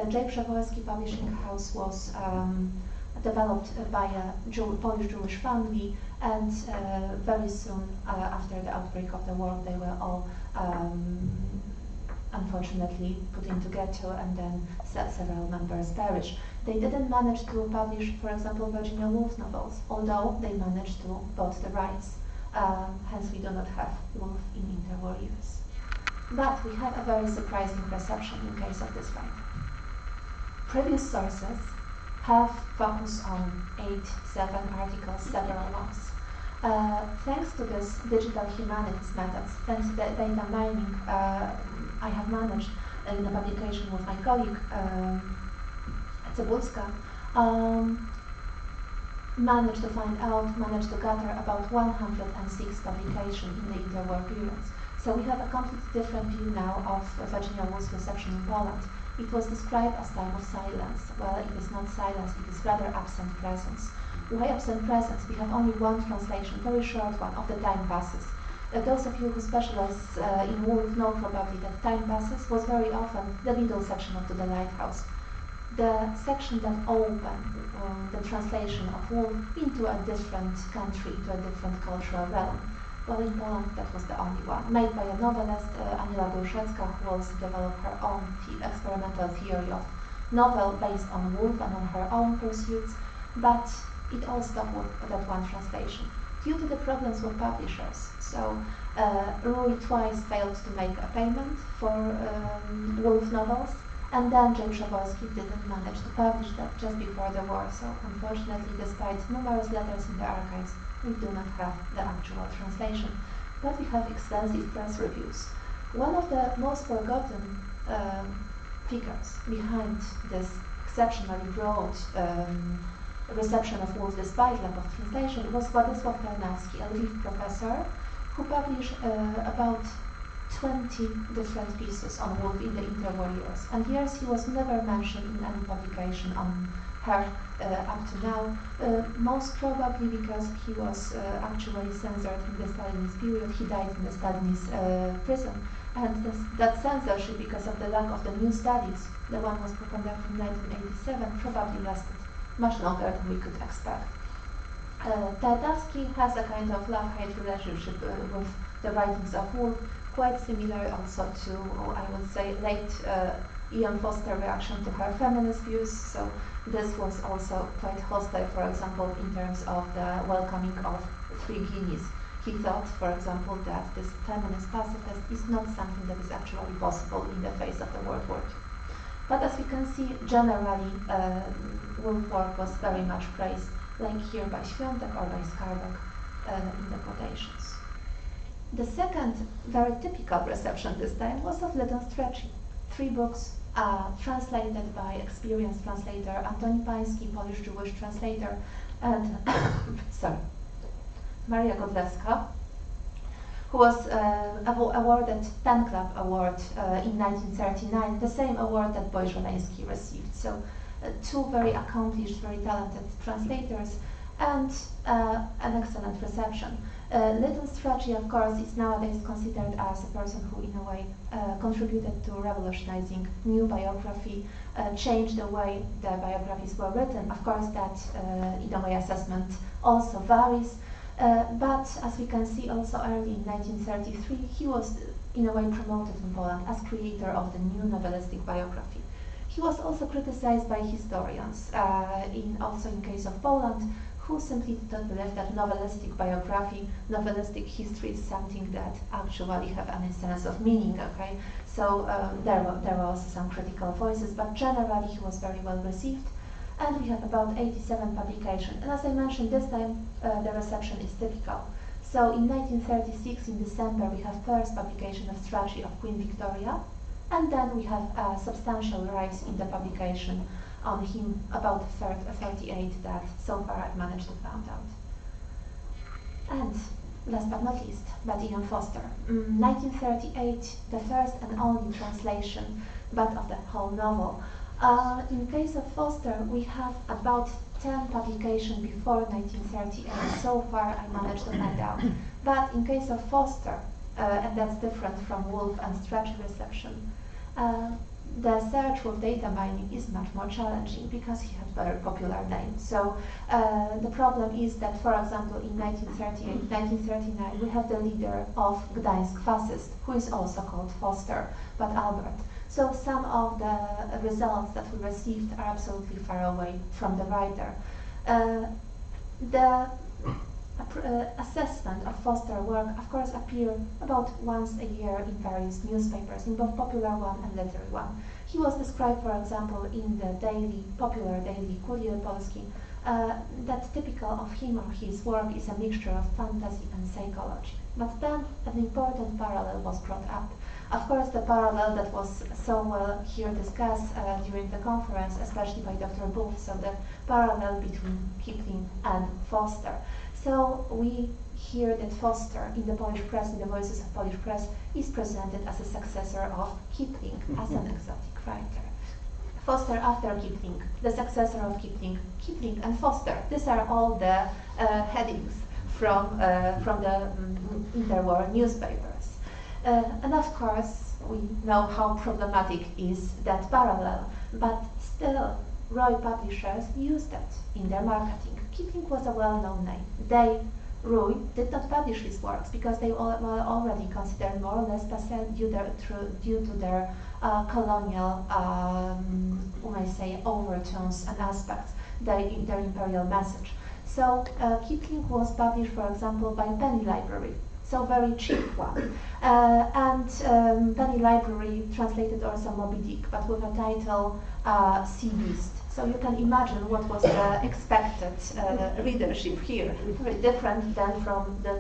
J. Przewalski Publishing House was developed by a Polish Jewish family, and very soon after the outbreak of the war, they were all unfortunately put into ghetto, and then several members perished. They didn't manage to publish, for example, Virginia Woolf novels, although they managed to bought the rights. Hence, we do not have Woolf in interwar years. But we have a very surprising reception in case of this writer. Previous sources have focused on 8-7 articles, several ones. Thanks to this digital humanities methods, thanks to the data mining, I have managed in a publication with my colleague Cebulska, managed to gather about 106 publications in the interwar periods. So we have a completely different view now of Virginia Woolf's reception in Poland. It was described as time of silence. Well, it is not silence, it is rather absent presence. Why absent presence? We have only one translation, very short one, of the Time Passes. Those of you who specialize in Woolf know probably that Time Passes was very often the middle section of The Lighthouse. The section that opened the translation of Woolf into a different country, into a different cultural realm. Well, in Poland, that was the only one, made by a novelist, Aniela Gąsiecka, who also developed her own experimental theory of novel based on Woolf and on her own pursuits, but it all stopped with that one translation due to the problems with publishers. So RUI twice failed to make a payment for Woolf novels, and then J. Przewalski didn't manage to publish that just before the war. So unfortunately, despite numerous letters in the archives, we do not have the actual translation, but we have extensive press reviews. One of the most forgotten figures behind this exceptionally broad reception of Woolf despite lack of translation was Władysław Tarnowski, a Lviv professor, who published about 20 different pieces on Woolf in the interwar years. And years he was never mentioned in any publication on her up to now, most probably because he was actually censored in the Stalinist period. He died in the Stalinist prison. And that censorship, because of the lack of the new studies, the one was conducted in 1987, probably lasted much longer than we could expect. Tartowski has a kind of love-hate relationship with the writings of Woolf, quite similar also to, I would say, late E.M.F.S reaction to her feminist views. So this was also quite hostile, for example, in terms of the welcoming of 3 guineas. He thought, for example, that this feminist pacifist is not something that is actually possible in the face of the World War II. But as we can see, generally, Woolf's work was very much praised, like here by Świątek or by Skarbek in the quotations. The second very typical reception this time was of Leonard 3 books translated by experienced translator Antoni Pański, Polish-Jewish translator, and Maria Godlewska, who was awarded Pen Club Award in 1939, the same award that Boy-Żeleński received. So 2 very accomplished, very talented translators, and an excellent reception. Lytton Strachey, of course, is nowadays considered as a person who, in a way, contributed to revolutionizing new biography, changed the way the biographies were written. Of course, that, in a way, assessment also varies. But as we can see also early in 1933, he was in a way promoted in Poland as creator of the new novelistic biography. He was also criticized by historians, also in case of Poland, who simply did not believe that novelistic biography, novelistic history is something that actually have any sense of meaning, okay? So there were also some critical voices, but generally he was very well received. And we have about 87 publications. And as I mentioned, this time the reception is typical. So in 1936, in December, we have first publication of Strachey of Queen Victoria, and then we have a substantial rise in the publication on him, about 38 that so far I've managed to find out. And last but not least, but E.M. Forster. 1938, the first and only translation, but of the whole novel. In case of Forster, we have about 10 publications before 1938. So far, I managed to find out. But in case of Forster, and that's different from Woolf and Strachey reception, the search with data mining is much more challenging because he had very popular name. So the problem is that, for example, in 1938, 1939, we have the leader of Gdańsk fascist, who is also called Forster, but Albert. So some of the results that we received are absolutely far away from the writer. The assessment of Forster's work, of course, appear about once a year in various newspapers, in both popular one and literary one. He was described, for example, in the popular daily Kurier Polski, that typical of him or his work is a mixture of fantasy and psychology. But then an important parallel was brought up. Of course, the parallel that was so well here discussed during the conference, especially by Dr. Booth, so the parallel between Kipling and Forster. So we hear that Forster in the Polish press, in the Voices of Polish Press, is presented as a successor of Kipling, as an exotic writer. Forster after Kipling, the successor of Kipling, Kipling and Forster. These are all the headings from the interwar newspapers. And of course, we know how problematic is that parallel, but still, Roy publishers used that in their marketing. Kipling was a well-known name. Roy, did not publish his works because they were already considered more or less passé due to their colonial, we may say, overtones and aspects, their imperial message. So Kipling was published, for example, by Penny Library, so very cheap one. And Penny Library translated also Moby Dick, but with a title Sea Beast. So you can imagine what was the expected readership here, very different than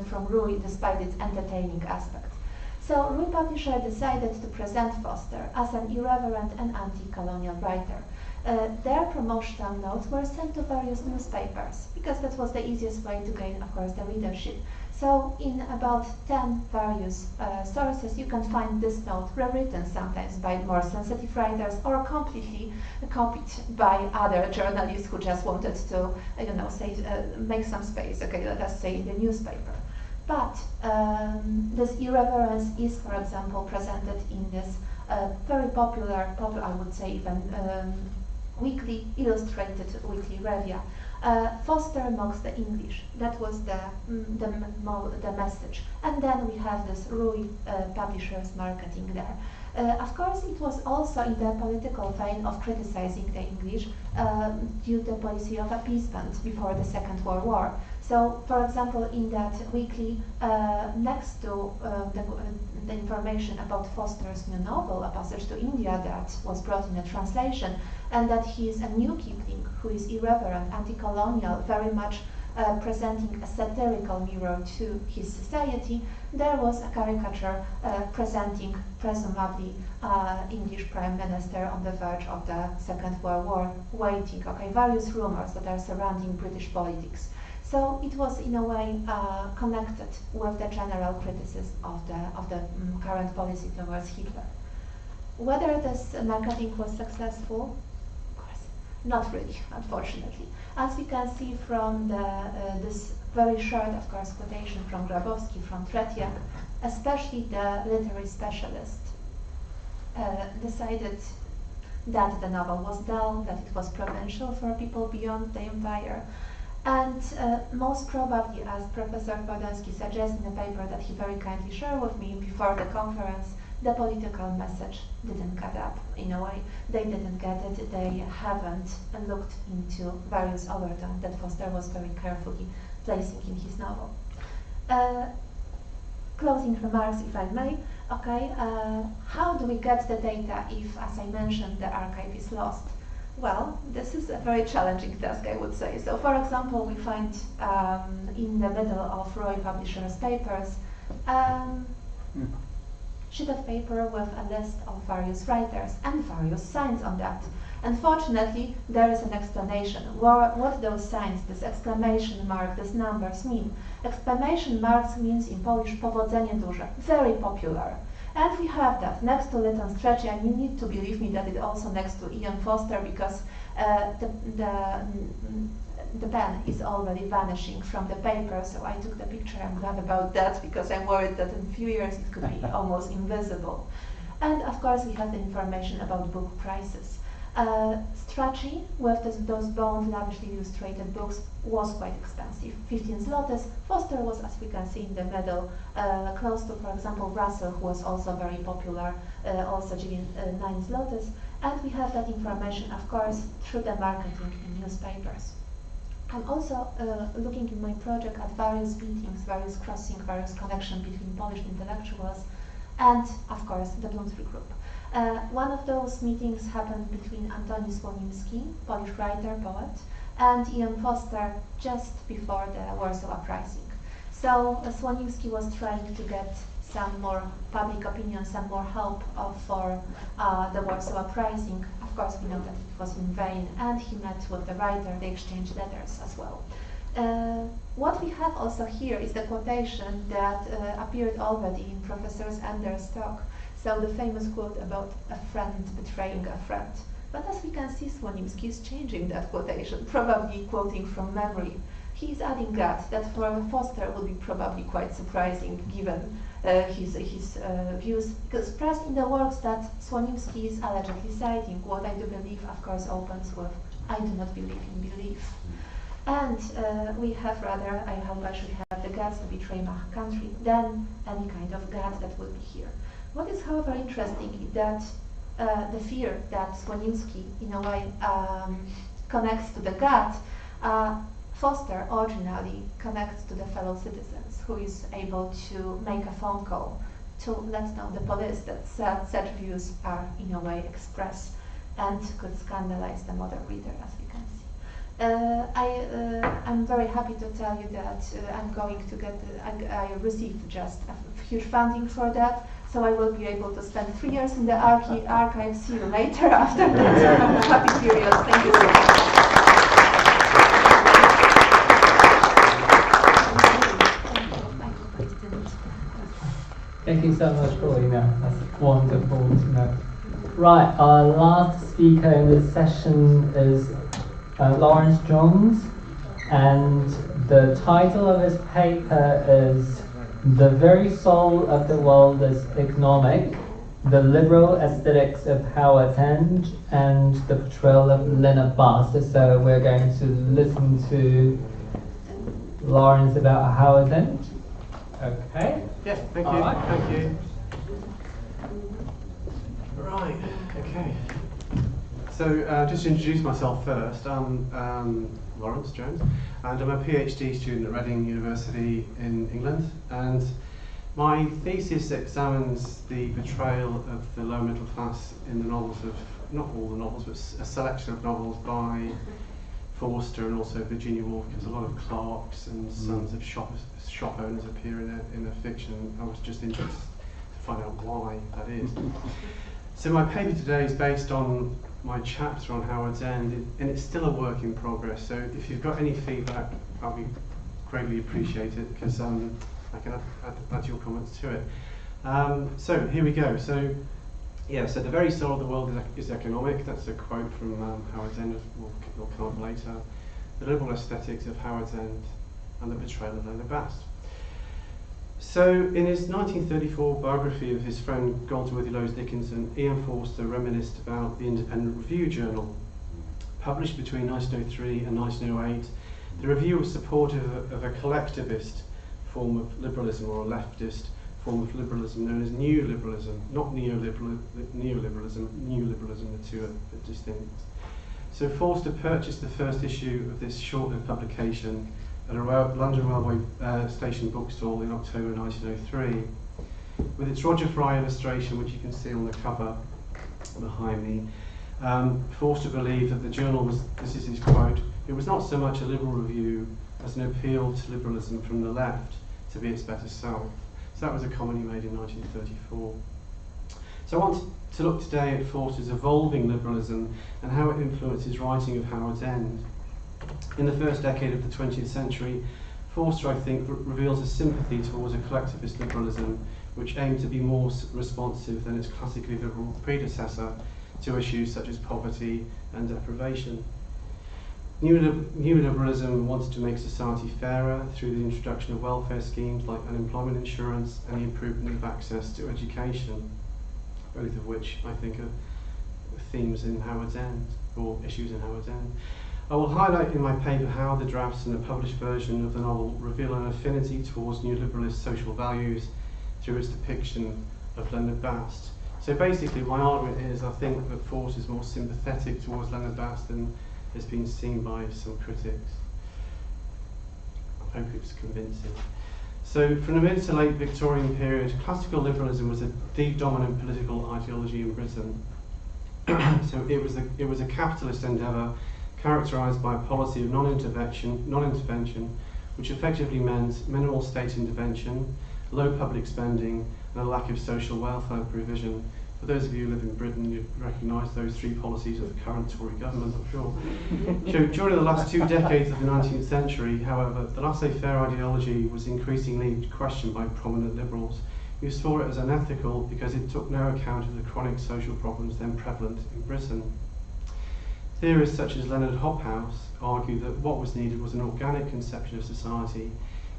from Rui, despite its entertaining aspect. So Rui publisher decided to present Forster as an irreverent and anti-colonial writer. Their promotional notes were sent to various newspapers because that was the easiest way to gain, of course, the readership. So in about 10 various sources you can find this note rewritten sometimes by more sensitive writers or completely copied by other journalists who just wanted to, say, make some space, okay, let us say in the newspaper. But this irreverence is, for example, presented in this very popular, I would say even weekly, illustrated weekly review. Forster mocks the English. That was the message. And then we have this Rui publishers marketing there. Of course, it was also in the political vein of criticizing the English due to the policy of appeasement before the Second World War. So, for example, in that weekly, next to the information about Forster's new novel, A Passage to India, that was brought in a translation, and that he is a new Kipling who is irreverent, anti-colonial, very much presenting a satirical mirror to his society, there was a caricature presenting, presumably, English Prime Minister on the verge of the Second World War, waiting, okay, various rumors that are surrounding British politics. So it was in a way connected with the general criticism of the current policy towards Hitler. Whether this marketing was successful, of course, not really, unfortunately. As we can see from this very short, of course, quotation from Grabowski, from Tretiak, especially the literary specialist decided that the novel was dull, that it was provincial for people beyond the empire. And most probably, as Professor Podolsky suggests in a paper that he very kindly shared with me before the conference, the political message didn't cut up in a way. They didn't get it, they haven't looked into various overtones that Forster was very carefully placing in his novel. Closing remarks, if I may. Okay, how do we get the data if, as I mentioned, the archive is lost? Well, this is a very challenging task, I would say. So, for example, we find in the middle of Roy Publishers' papers sheet of paper with a list of various writers and various signs on that. Unfortunately, there is an explanation. What those signs, this exclamation mark, these numbers mean. Exclamation marks means in Polish powodzenie duże, very popular. And we have that next to Lytton Stretchy, and you need to believe me that it's also next to E.M.F.S Forster, because the pen is already vanishing from the paper, so I took the picture. I'm glad about that, because I'm worried that in a few years it could be almost invisible. And of course we have the information about book prices. Strachey, with those bound, lavishly illustrated books, was quite expensive, 15 zlotys. Forster was, as we can see in the middle, close to, for example, Russell, who was also very popular, also giving 9 zlotys. And we have that information, of course, through the marketing in newspapers. I'm also looking in my project at various meetings, various crossing, various connections between Polish intellectuals and, of course, the Bloomsbury group. One of those meetings happened between Antoni Słonimski, Polish writer, poet, and E.M.F. Forster just before the Warsaw Uprising. So Słonimski was trying to get some more public opinion, some more help for the Warsaw Uprising. Of course, we know that it was in vain, and he met with the writer, they exchanged letters as well. What we have also here is the quotation that appeared already in Professor Ender's talk. So the famous quote about a friend betraying a friend. But as we can see, Słonimski is changing that quotation, probably quoting from memory. He is adding that for Forster would be probably quite surprising given his views, expressed in the works that Słonimski is allegedly citing. What I do believe, of course, opens with I do not believe in belief. And we have rather, I hope I should have the guts to betray my country than any kind of gut that would be here. What is, however, interesting is that the fear that Słonimski, in a way, connects to the gut, Forster originally connects to the fellow citizens, who is able to make a phone call to let know the police that such views are, in a way, expressed and could scandalize the modern reader, as we can see. I'm very happy to tell you that I'm going to get, I received just a huge funding for that. So I will be able to spend 3 years in the archive. See you later after that happy period. Thank you so much. Thank you so much, Paulina. That's wonderful to know. Right, our last speaker in this session is Lawrence Jones, and the title of his paper is "The Very Soul of the World is Economic, the Liberal Aesthetics of Howard's End, and the Portrayal of Leonard Bast." So we're going to listen to Lawrence about Howard's End. Okay. Yes, thank you. Right. Thank you. Right, okay. So just to introduce myself first, I'm Lawrence Jones, and I'm a PhD student at Reading University in England, and my thesis examines the portrayal of the lower middle class in the novels of, not all the novels, but a selection of novels by Forster and also Virginia Woolf, because a lot of clerks and sons of shop owners appear in their fiction. I was just interested to find out why that is. So my paper today is based on my chapter on Howard's End, and it's still a work in progress. So if you've got any feedback, I'll be greatly appreciate it, because I can add your comments to it. So here we go. So yeah, so the very soul of the world is economic. That's a quote from Howard's End. We'll come up later. The liberal aesthetics of Howard's End and the portrayal of Leonard Bast. So in his 1934 biography of his friend Galsworthy Lois Dickinson, E.M.F.S. Forster reminisced about the Independent Review journal. Published between 1903 and 1908, the review was supportive of a collectivist form of liberalism, or a leftist form of liberalism known as New Liberalism, not neoliberalism, New Liberalism, the two are distinct. So Forster purchased the first issue of this short-lived publication at a London Railway Station bookstall in October 1903. With its Roger Fry illustration, which you can see on the cover behind me, Forster believed that the journal was, this is his quote, "It was not so much a liberal review as an appeal to liberalism from the left to be its better self." So that was a comment he made in 1934. So I want to look today at Forster's evolving liberalism and how it influenced his writing of Howard's End. In the first decade of the 20th century, Forster, I think, reveals a sympathy towards a collectivist liberalism which aimed to be more responsive than its classically liberal predecessor to issues such as poverty and deprivation. New liberalism wanted to make society fairer through the introduction of welfare schemes like unemployment insurance and the improvement of access to education, both of which I think are themes in Howard's End, or issues in Howard's End. I will highlight in my paper how the drafts and the published version of the novel reveal an affinity towards new liberalist social values through its depiction of Leonard Bast. So basically my argument is I think that Forster is more sympathetic towards Leonard Bast than has been seen by some critics. I hope it's convincing. So from the mid to late Victorian period, classical liberalism was the dominant political ideology in Britain. So it was a capitalist endeavour characterised by a policy of non-intervention, which effectively meant minimal state intervention, low public spending, and a lack of social welfare provision. For those of you who live in Britain, you recognise those three policies of the current Tory government, I'm sure. So during the last 2 decades of the 19th century, however, the laissez-faire ideology was increasingly questioned by prominent liberals, who saw it as unethical because it took no account of the chronic social problems then prevalent in Britain. Theorists such as Leonard Hobhouse argued that what was needed was an organic conception of society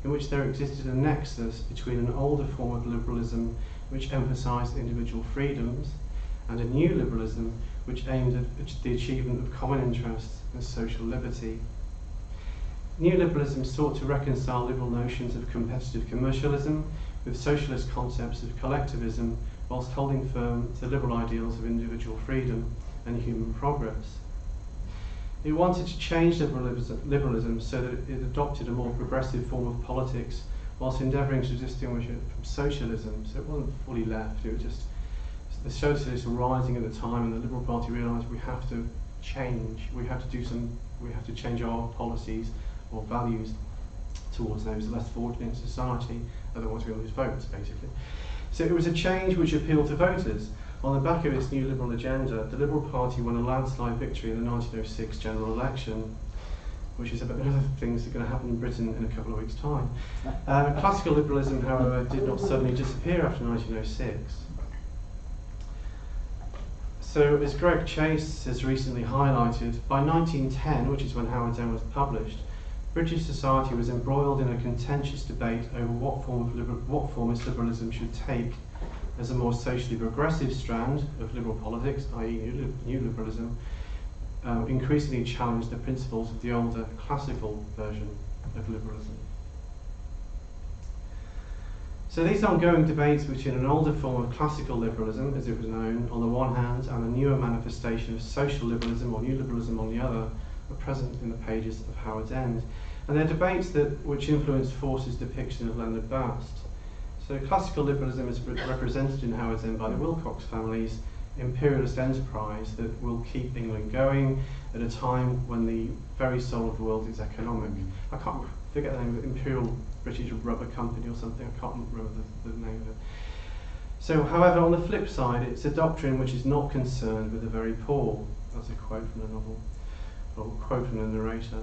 in which there existed a nexus between an older form of liberalism which emphasised individual freedoms and a new liberalism which aimed at the achievement of common interests and social liberty. New liberalism sought to reconcile liberal notions of competitive commercialism with socialist concepts of collectivism whilst holding firm to liberal ideals of individual freedom and human progress. It wanted to change liberalism so that it adopted a more progressive form of politics whilst endeavouring to distinguish it from socialism. So it wasn't fully left, it was just the socialists were rising at the time and the Liberal Party realised we have to change, we have to change our policies or values towards those less fortunate in society, otherwise we lose votes basically. So it was a change which appealed to voters. On the back of its new Liberal agenda, the Liberal Party won a landslide victory in the 1906 general election, which is about other things that are going to happen in Britain in a couple of weeks' time. Classical liberalism, however, did not suddenly disappear after 1906. So, as Greg Chase has recently highlighted, by 1910, which is when Howard's End was published, British society was embroiled in a contentious debate over what form liberalism should take as a more socially progressive strand of liberal politics, i.e. new liberalism, increasingly challenged the principles of the older classical version of liberalism. So these ongoing debates between an older form of classical liberalism, as it was known, on the one hand, and a newer manifestation of social liberalism or new liberalism on the other, are present in the pages of Howard's End. And they're debates which influenced Forster's depiction of Leonard Bast. So classical liberalism is represented in Howard's End by the Wilcox family's imperialist enterprise that will keep England going at a time when the very soul of the world is economic. I can't forget the name of it, Imperial British Rubber Company or something, I can't remember the name of it. So, however, on the flip side, it's a doctrine which is not concerned with the very poor. That's a quote from the novel, or a quote from the narrator.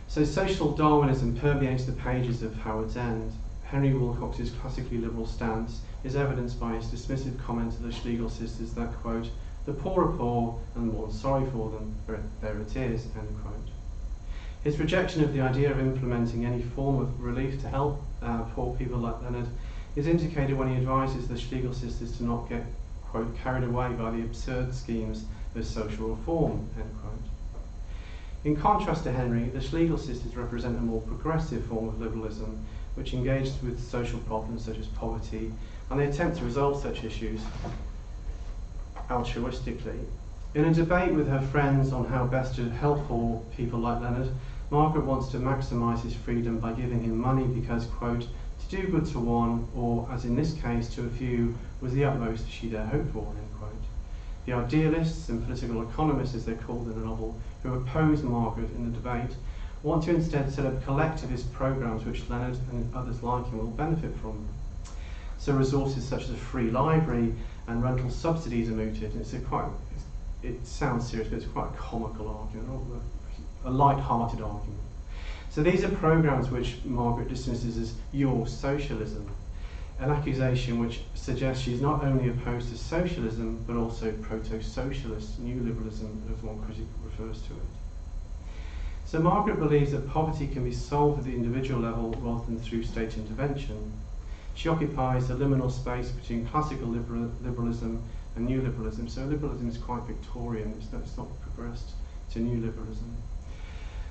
So social Darwinism permeates the pages of Howard's End. Henry Wilcox's classically liberal stance is evidenced by his dismissive comment to the Schlegel sisters that, quote, "the poor are poor and the more sorry for them, there it is," end quote. His rejection of the idea of implementing any form of relief to help poor people like Leonard is indicated when he advises the Schlegel sisters to not get, quote, "carried away by the absurd schemes of social reform," end quote. In contrast to Henry, the Schlegel sisters represent a more progressive form of liberalism which engages with social problems such as poverty, and they attempt to resolve such issues altruistically. In a debate with her friends on how best to help poor people like Leonard, Margaret wants to maximise his freedom by giving him money because, quote, "to do good to one, or as in this case to a few, was the utmost she dare hope for," end quote. The idealists and political economists, as they're called in the novel, who oppose Margaret in the debate, want to instead set up collectivist programmes which Leonard and others like him will benefit from. So resources such as a free library and rental subsidies are mooted. It sounds serious, but it's quite a comical argument, a light-hearted argument. So these are programmes which Margaret dismisses as your socialism, an accusation which suggests she's not only opposed to socialism, but also proto-socialist new liberalism, as one critic refers to it. So Margaret believes that poverty can be solved at the individual level rather than through state intervention. She occupies the liminal space between classical liberalism and new liberalism. So liberalism is quite Victorian, it's not progressed to new liberalism.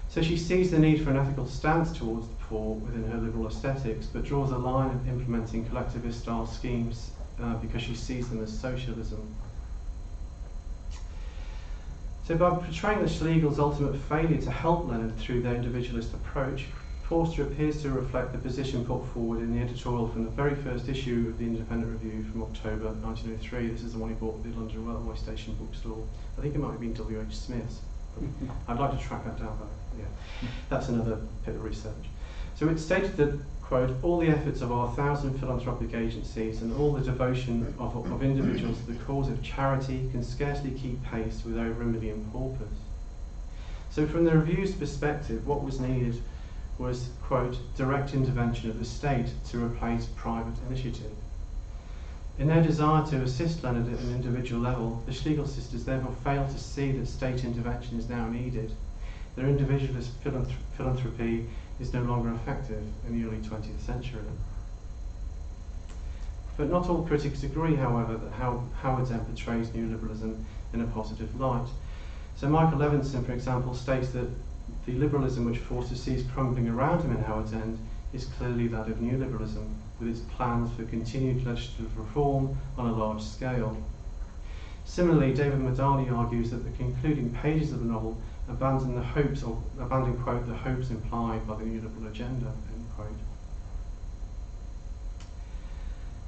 So she sees the need for an ethical stance towards the poor within her liberal aesthetics, but draws a line at implementing collectivist-style schemes because she sees them as socialism. So by portraying the Schlegel's ultimate failure to help Leonard through their individualist approach, Forster appears to reflect the position put forward in the editorial from the very first issue of the Independent Review from October 1903. This is the one he bought at the London Railway Station bookstall. I think it might have been W.H. Smith's. I'd like to track that down, but yeah, that's another bit of research. So it stated that, quote, "all the efforts of our 1,000 philanthropic agencies and all the devotion of individuals to the cause of charity can scarcely keep pace with over 1 million paupers." So from the review's perspective, what was needed was, quote, "direct intervention of the state to replace private initiative." In their desire to assist Leonard at an individual level, the Schlegel sisters therefore fail to see that state intervention is now needed. Their individualist philanthropy is no longer effective in the early 20th century. But not all critics agree, however, that Howard's End portrays new liberalism in a positive light. So Michael Levinson, for example, states that the liberalism which Forster sees crumbling around him in Howard's End is clearly that of new liberalism, with its plans for continued legislative reform on a large scale. Similarly, David Madani argues that the concluding pages of the novel abandon, quote, "the hopes implied by the new liberal agenda," end quote.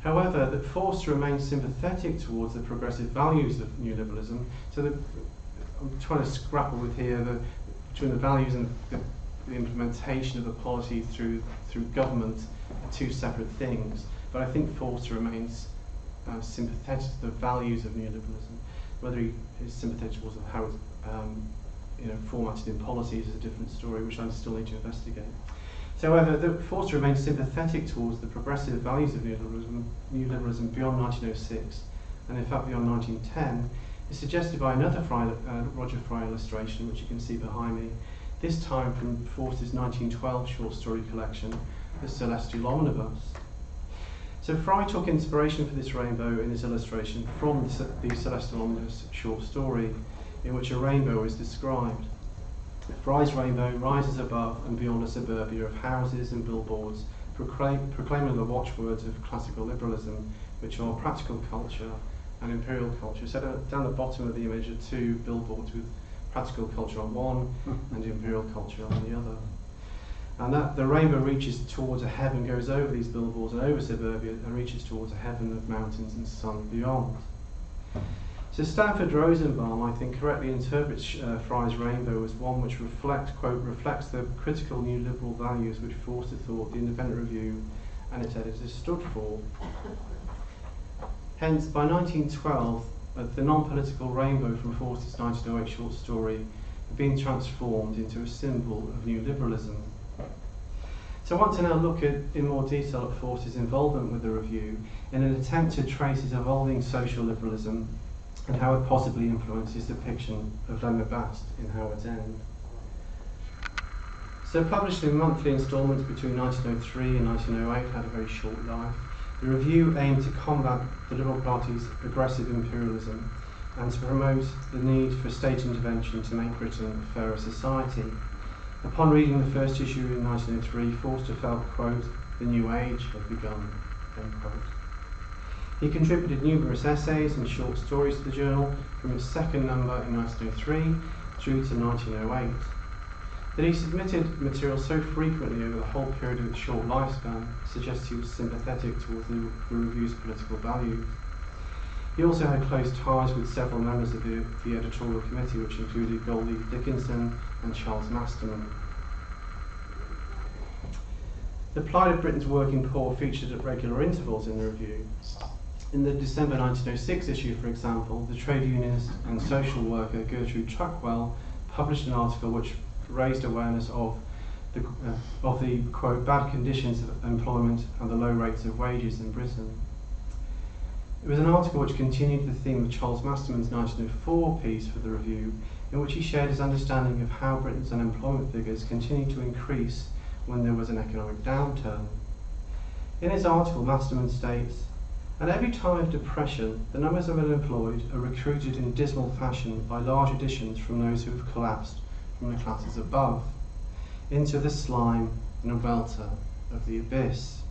However, that Forster remains sympathetic towards the progressive values of new liberalism, so that I'm trying to grapple with here between the values and the implementation of the policy through government are two separate things. but I think Forster remains sympathetic to the values of neoliberalism. Whether he is sympathetic towards how it's formatted in policies is a different story, which I still need to investigate. So, however, Forster remains sympathetic towards the progressive values of neoliberalism beyond 1906, and in fact beyond 1910, is suggested by another Roger Fry illustration, which you can see behind me, this time from Forster's 1912 short story collection, The Celestial Omnibus. So Fry took inspiration for this rainbow in his illustration from the Celestial Omnibus short story, in which a rainbow is described. Fry's rainbow rises above and beyond a suburbia of houses and billboards, proclaiming the watchwords of classical liberalism, which are practical culture and imperial culture. So down the bottom of the image are two billboards with practical culture on one and imperial culture on the other. And that the rainbow reaches towards a heaven, goes over these billboards and over suburbia, and reaches towards a heaven of mountains and sun beyond. So Stanford Rosenbaum, I think, correctly interprets Fry's rainbow as one which reflects the critical neoliberal values which Forster thought the Independent Review and its editors stood for. Hence, by 1912, the non-political rainbow from Forster's 1908 short story had been transformed into a symbol of neoliberalism. So I want to now look in more detail at Forster's involvement with the review in an attempt to trace his evolving social liberalism and how it possibly influenced his depiction of Leonard Bast in Howard's End. So published in monthly instalments between 1903 and 1908, had a very short life, the review aimed to combat the Liberal Party's aggressive imperialism and to promote the need for state intervention to make Britain a fairer society. Upon reading the first issue in 1903, Forster felt, quote, "the new age had begun," end quote. He contributed numerous essays and short stories to the journal from its second number in 1903 through to 1908. That he submitted material so frequently over the whole period of its short lifespan suggests he was sympathetic towards the review's political values. He also had close ties with several members of the editorial committee, which included Goldie Dickinson and Charles Masterman. The plight of Britain's working poor featured at regular intervals in the review. In the December 1906 issue, for example, the trade unionist and social worker Gertrude Truckwell published an article which raised awareness of the quote, bad conditions of employment and the low rates of wages in Britain. It was an article which continued the theme of Charles Masterman's 1904 piece for the review, in which he shared his understanding of how Britain's unemployment figures continued to increase when there was an economic downturn. In his article, Masterman states, "At every time of depression, the numbers of unemployed are recruited in dismal fashion by large additions from those who have collapsed from the classes above into the slime and welter of the abyss."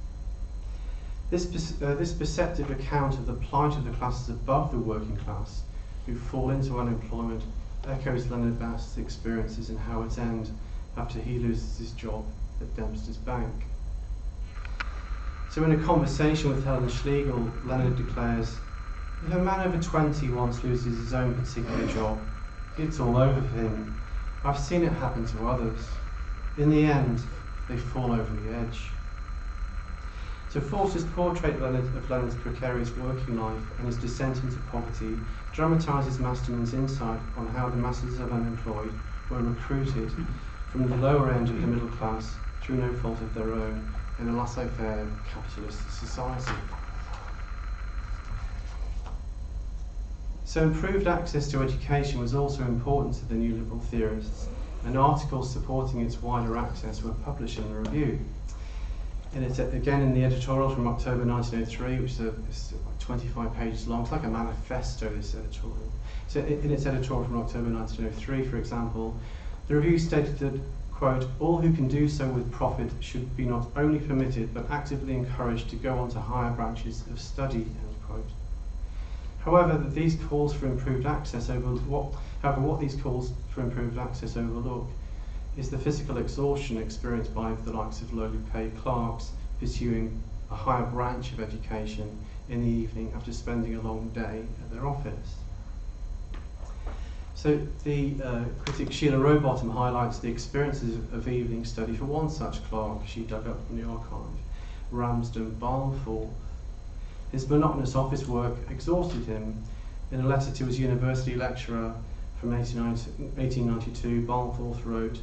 This perceptive account of the plight of the classes above the working class who fall into unemployment echoes Leonard Bast's experiences in Howard's End after he loses his job at Dempster's Bank. So in a conversation with Helen Schlegel, Leonard declares, "If a man over 20 once loses his own particular job, it's all over for him. I've seen it happen to others. In the end, they fall over the edge." So Forster's portrait of Leonard's precarious working life and his descent into poverty dramatises Masterman's insight on how the masses of unemployed were recruited from the lower end of the middle class through no fault of their own in a laissez-faire capitalist society. So improved access to education was also important to the new liberal theorists, and articles supporting its wider access were published in the review. And it's again in the editorial from October 1903, which is 25 pages long. It's like a manifesto, this editorial. So in its editorial from October 1903, for example, the review stated that, quote, "all who can do so with profit should be not only permitted but actively encouraged to go on to higher branches of study," end quote. However, these calls for improved access overlook is the physical exhaustion experienced by the likes of lowly paid clerks pursuing a higher branch of education in the evening after spending a long day at their office. So the critic Sheila Rowbottom highlights the experiences of evening study for one such clerk she dug up from the archive, Ramsden Balfour, His monotonous office work exhausted him. In a letter to his university lecturer from 1892, Barnforth wrote,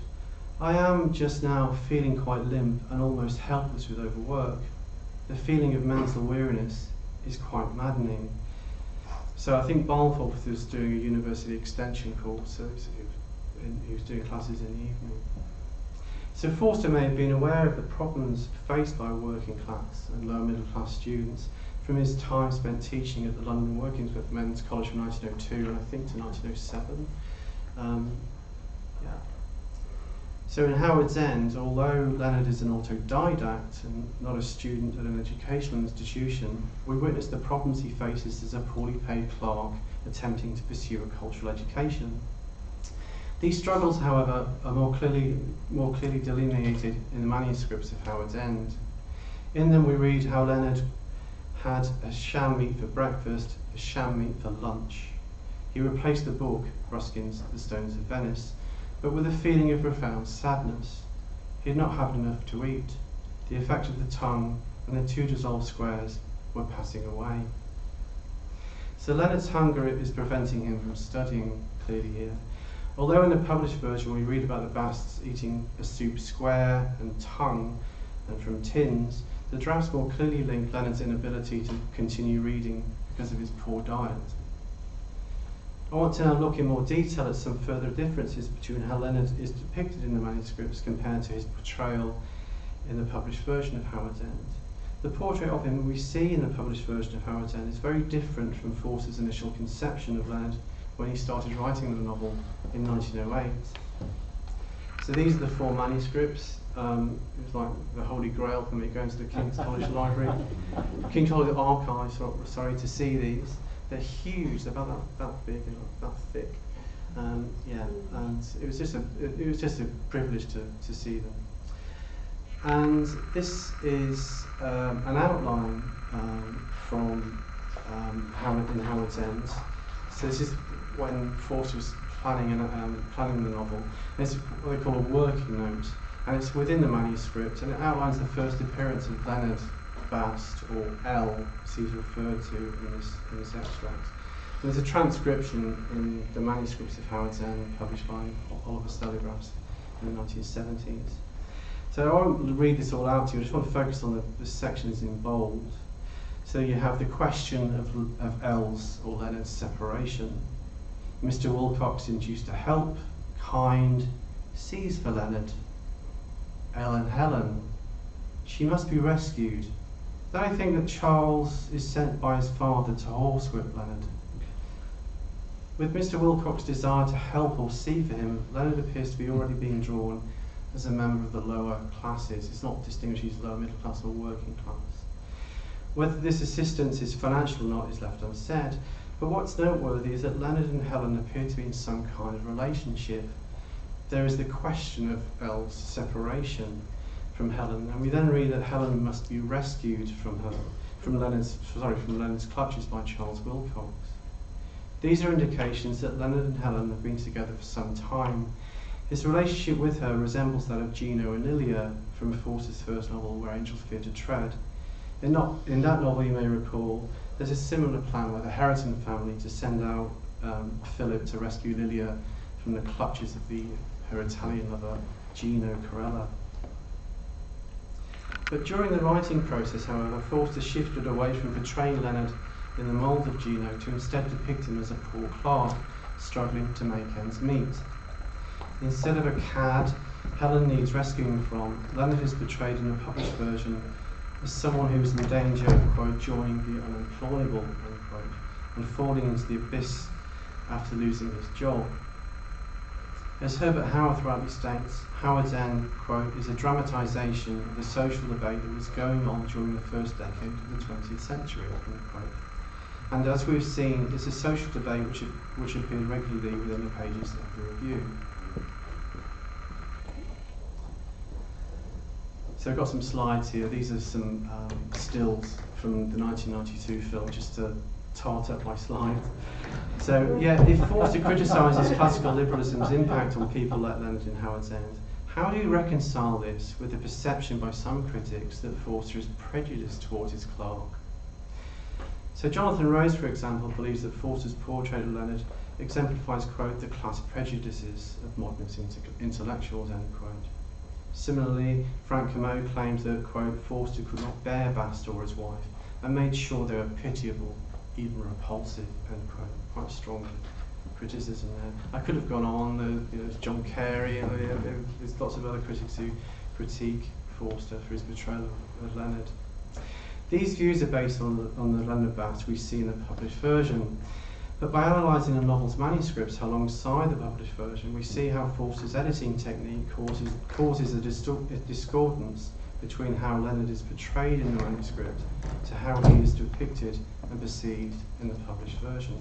"I am just now feeling quite limp and almost helpless with overwork. The feeling of mental weariness is quite maddening." So I think Barnforth was doing a university extension course, so he was doing classes in the evening. So Forster may have been aware of the problems faced by working class and lower middle class students from his time spent teaching at the London Working Men's College from 1902 and I think to 1907. So in Howard's End, although Leonard is an autodidact and not a student at an educational institution, we witness the problems he faces as a poorly paid clerk attempting to pursue a cultural education. These struggles, however, are more clearly delineated in the manuscripts of Howard's End. In them we read how Leonard had a sham meat for breakfast, a sham meat for lunch. He replaced the book, Ruskin's The Stones of Venice, but with a feeling of profound sadness. He had not had enough to eat. The effect of the tongue and the 2 dissolved squares were passing away. So Leonard's hunger is preventing him from studying, clearly here. Although in the published version we read about the Basts eating a soup square and tongue and from tins, the drafts more clearly link Leonard's inability to continue reading because of his poor diet. I want to now look in more detail at some further differences between how Leonard is depicted in the manuscripts compared to his portrayal in the published version of Howard's End. The portrait of him we see in the published version of Howard's End is very different from Forster's initial conception of Leonard when he started writing the novel in 1908. So these are the 4 manuscripts. It was like the Holy Grail for me going to the King's College Library, King's College Archives, sorry, to see these. They're huge. They're about that big and that thick. And it was just a privilege to see them. And this is an outline from Howard's End. So this is when Forster was planning the novel. It's what they call a working note, and it's within the manuscript, and it outlines the first appearance of Leonard, Bast, or L, as he's referred to in this extract. There's a transcription in the manuscripts of Howard's End published by Oliver Stelligraphs in the 1970s. So I won't read this all out to you, I just want to focus on the sections in bold. So you have the question of L's or Leonard's separation. Mr. Wilcox induced to help, kind, sees for Leonard. L and Helen, she must be rescued. Then I think that Charles is sent by his father to horsewhip Leonard. With Mr. Wilcox's desire to help or see for him, Leonard appears to be already being drawn as a member of the lower classes. It's not distinguishing as lower middle class or working class. Whether this assistance is financial or not is left unsaid, but what's noteworthy is that Leonard and Helen appear to be in some kind of relationship. There is the question of L's separation from Helen, and we then read that Helen must be rescued from Leonard's clutches by Charles Wilcox. These are indications that Leonard and Helen have been together for some time. His relationship with her resembles that of Gino and Lilia from Forster's first novel, Where Angels Fear to Tread. In that novel, you may recall, there's a similar plan by the Harrington family to send out Philip to rescue Lilia from the clutches of her Italian lover, Gino Corella. But during the writing process, however, Forster shifted away from portraying Leonard in the mould of Gino to instead depict him as a poor clerk struggling to make ends meet. Instead of a cad Helen needs rescuing from, Leonard is portrayed in the published version as someone who is in danger of, quote, joining the unemployable, unquote, and falling into the abyss after losing his job. As Herbert Howard rightly states, Howard's End, quote, is a dramatisation of the social debate that was going on during the first decade of the 20th century, unquote. And as we've seen, it's a social debate which appeared regularly within the pages of the review. So I've got some slides here. These are some stills from the 1992 film, just to tart up my slides. So yeah, if Forster criticises classical liberalism's impact on people like Leonard in Howard's End, how do you reconcile this with the perception by some critics that Forster is prejudiced towards his clerk? So Jonathan Rose, for example, believes that Forster's portrait of Leonard exemplifies, quote, the class prejudices of modernist intellectuals, end quote. Similarly, Frank Kermode claims that, quote, Forster could not bear Bast or his wife and made sure they were pitiable, even repulsive, end quote. Quite strong criticism there. I could have gone on, there's John Carey, and there's lots of other critics who critique Forster for his portrayal of Leonard. These views are based on the Leonard Bast we see in the published version. But by analysing the novel's manuscripts alongside the published version, we see how Forster's editing technique causes a discordance between how Leonard is portrayed in the manuscript to how he is depicted and perceived in the published version.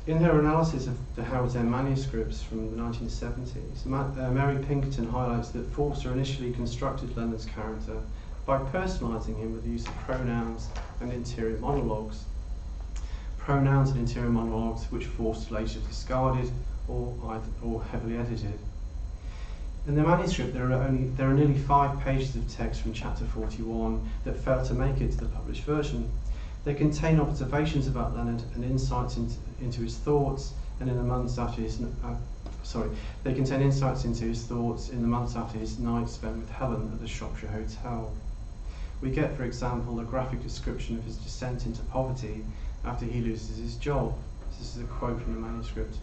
In her analysis of the Howard's End manuscripts from the 1970s, Mary Pinkerton highlights that Forster initially constructed Leonard's character by personalising him with the use of pronouns and interior monologues. Pronouns and interior monologues which Forster later discarded or heavily edited. In the manuscript, there are nearly 5 pages of text from chapter 41 that failed to make it to the published version. They contain observations about Leonard and insights into his thoughts, and in the months after his they contain insights into his thoughts in the months after his night spent with Helen at the Shropshire Hotel. We get, for example, a graphic description of his descent into poverty after he loses his job. This is a quote from the manuscript.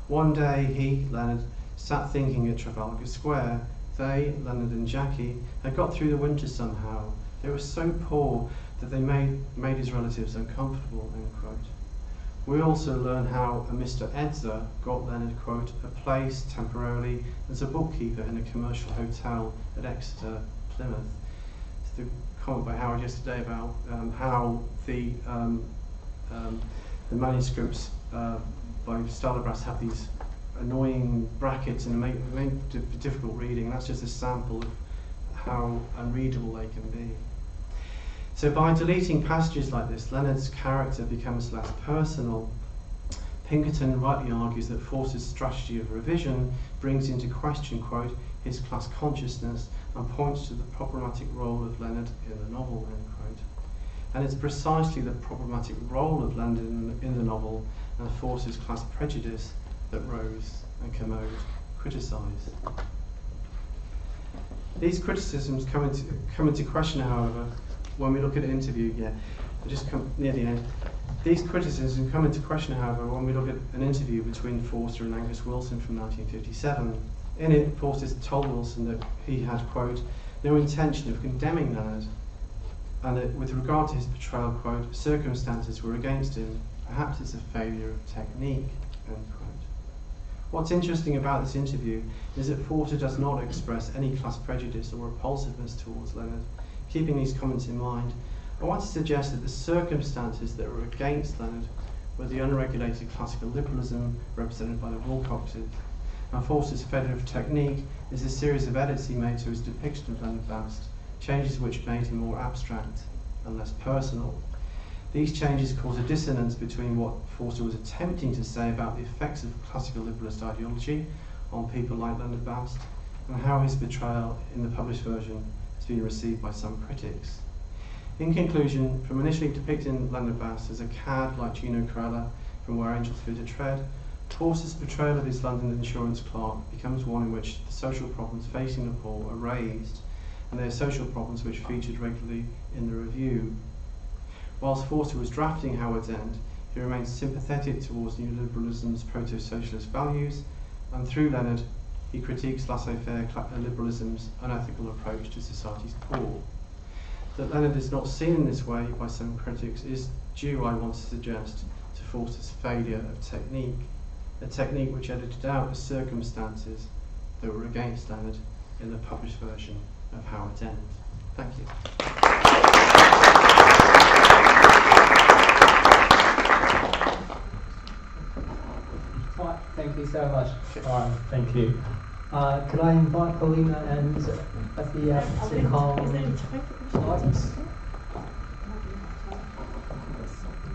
One day he, Leonard, sat thinking at Trafalgar Square. They, Leonard and Jackie, had got through the winter somehow. They were so poor that they made his relatives uncomfortable, end quote. We also learn how a Mr. Edzer got Leonard, quote, a place temporarily as a bookkeeper in a commercial hotel at Exeter, Plymouth. The comment by Howard yesterday about how the manuscripts by Stalabras have these annoying brackets and make difficult reading. That's just a sample of how unreadable they can be. So by deleting passages like this, Leonard's character becomes less personal. Pinkerton rightly argues that Forster's strategy of revision brings into question, quote, his class consciousness and points to the problematic role of Leonard in the novel, end quote. And it's precisely the problematic role of Leonard in the novel and Forster's class prejudice that Rose and Kermode criticise. These criticisms come into question, however, when we look at an interview. I just come near the end. These criticisms come into question, however, when we look at an interview between Forster and Angus Wilson from 1957. In it, Forster told Wilson that he had, quote, no intention of condemning Leonard, and that with regard to his portrayal, quote, circumstances were against him. Perhaps it's a failure of technique, end quote. What's interesting about this interview is that Forster does not express any class prejudice or repulsiveness towards Leonard. Keeping these comments in mind, I want to suggest that the circumstances that were against Leonard were the unregulated classical liberalism represented by the Wilcoxes, and Forster's failure of technique is a series of edits he made to his depiction of Leonard Bast, changes which made him more abstract and less personal. These changes cause a dissonance between what Forster was attempting to say about the effects of classical liberalist ideology on people like Leonard Bast, and how his portrayal in the published version has been received by some critics. In conclusion, from initially depicting Leonard Bast as a cad like Gino Corella from Where Angels Fear to Tread, Forster's portrayal of his London insurance clerk becomes one in which the social problems facing the poor are raised, and they are social problems which featured regularly in the review. Whilst Forster was drafting Howard's End, he remained sympathetic towards neoliberalism's proto-socialist values, and through Leonard, he critiques laissez-faire liberalism's unethical approach to society's poor. That Leonard is not seen in this way by some critics is due, I want to suggest, to Forster's failure of technique, a technique which edited out the circumstances that were against Leonard in the published version of Howard's End. Thank you. Thank you so much, Lauren. Thank you. Could I invite Paulina and Aasiya to come?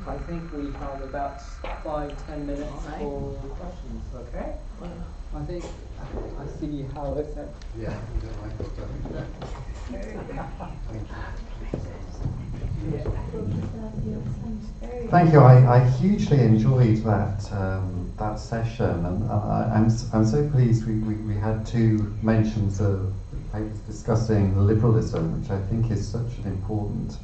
I think we have about 5-10 minutes for questions, okay? I think I see how it's at. Yeah, you don't like Thank you. I hugely enjoyed that that session, and I'm so pleased we had two mentions of papers discussing liberalism, which I think is such an important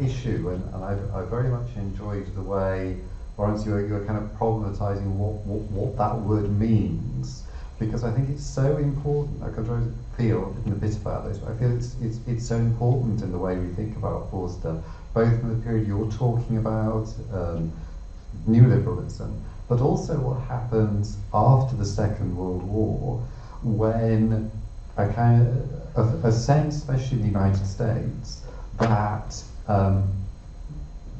issue, and I very much enjoyed the way, Lawrence, you were kind of problematizing what that word means, because I think it's so important. I can feel in a bit about this, but I feel it's so important in the way we think about Forster, both from the period you're talking about, new liberalism, but also what happens after the Second World War, when a kind of a sense, especially in the United States, that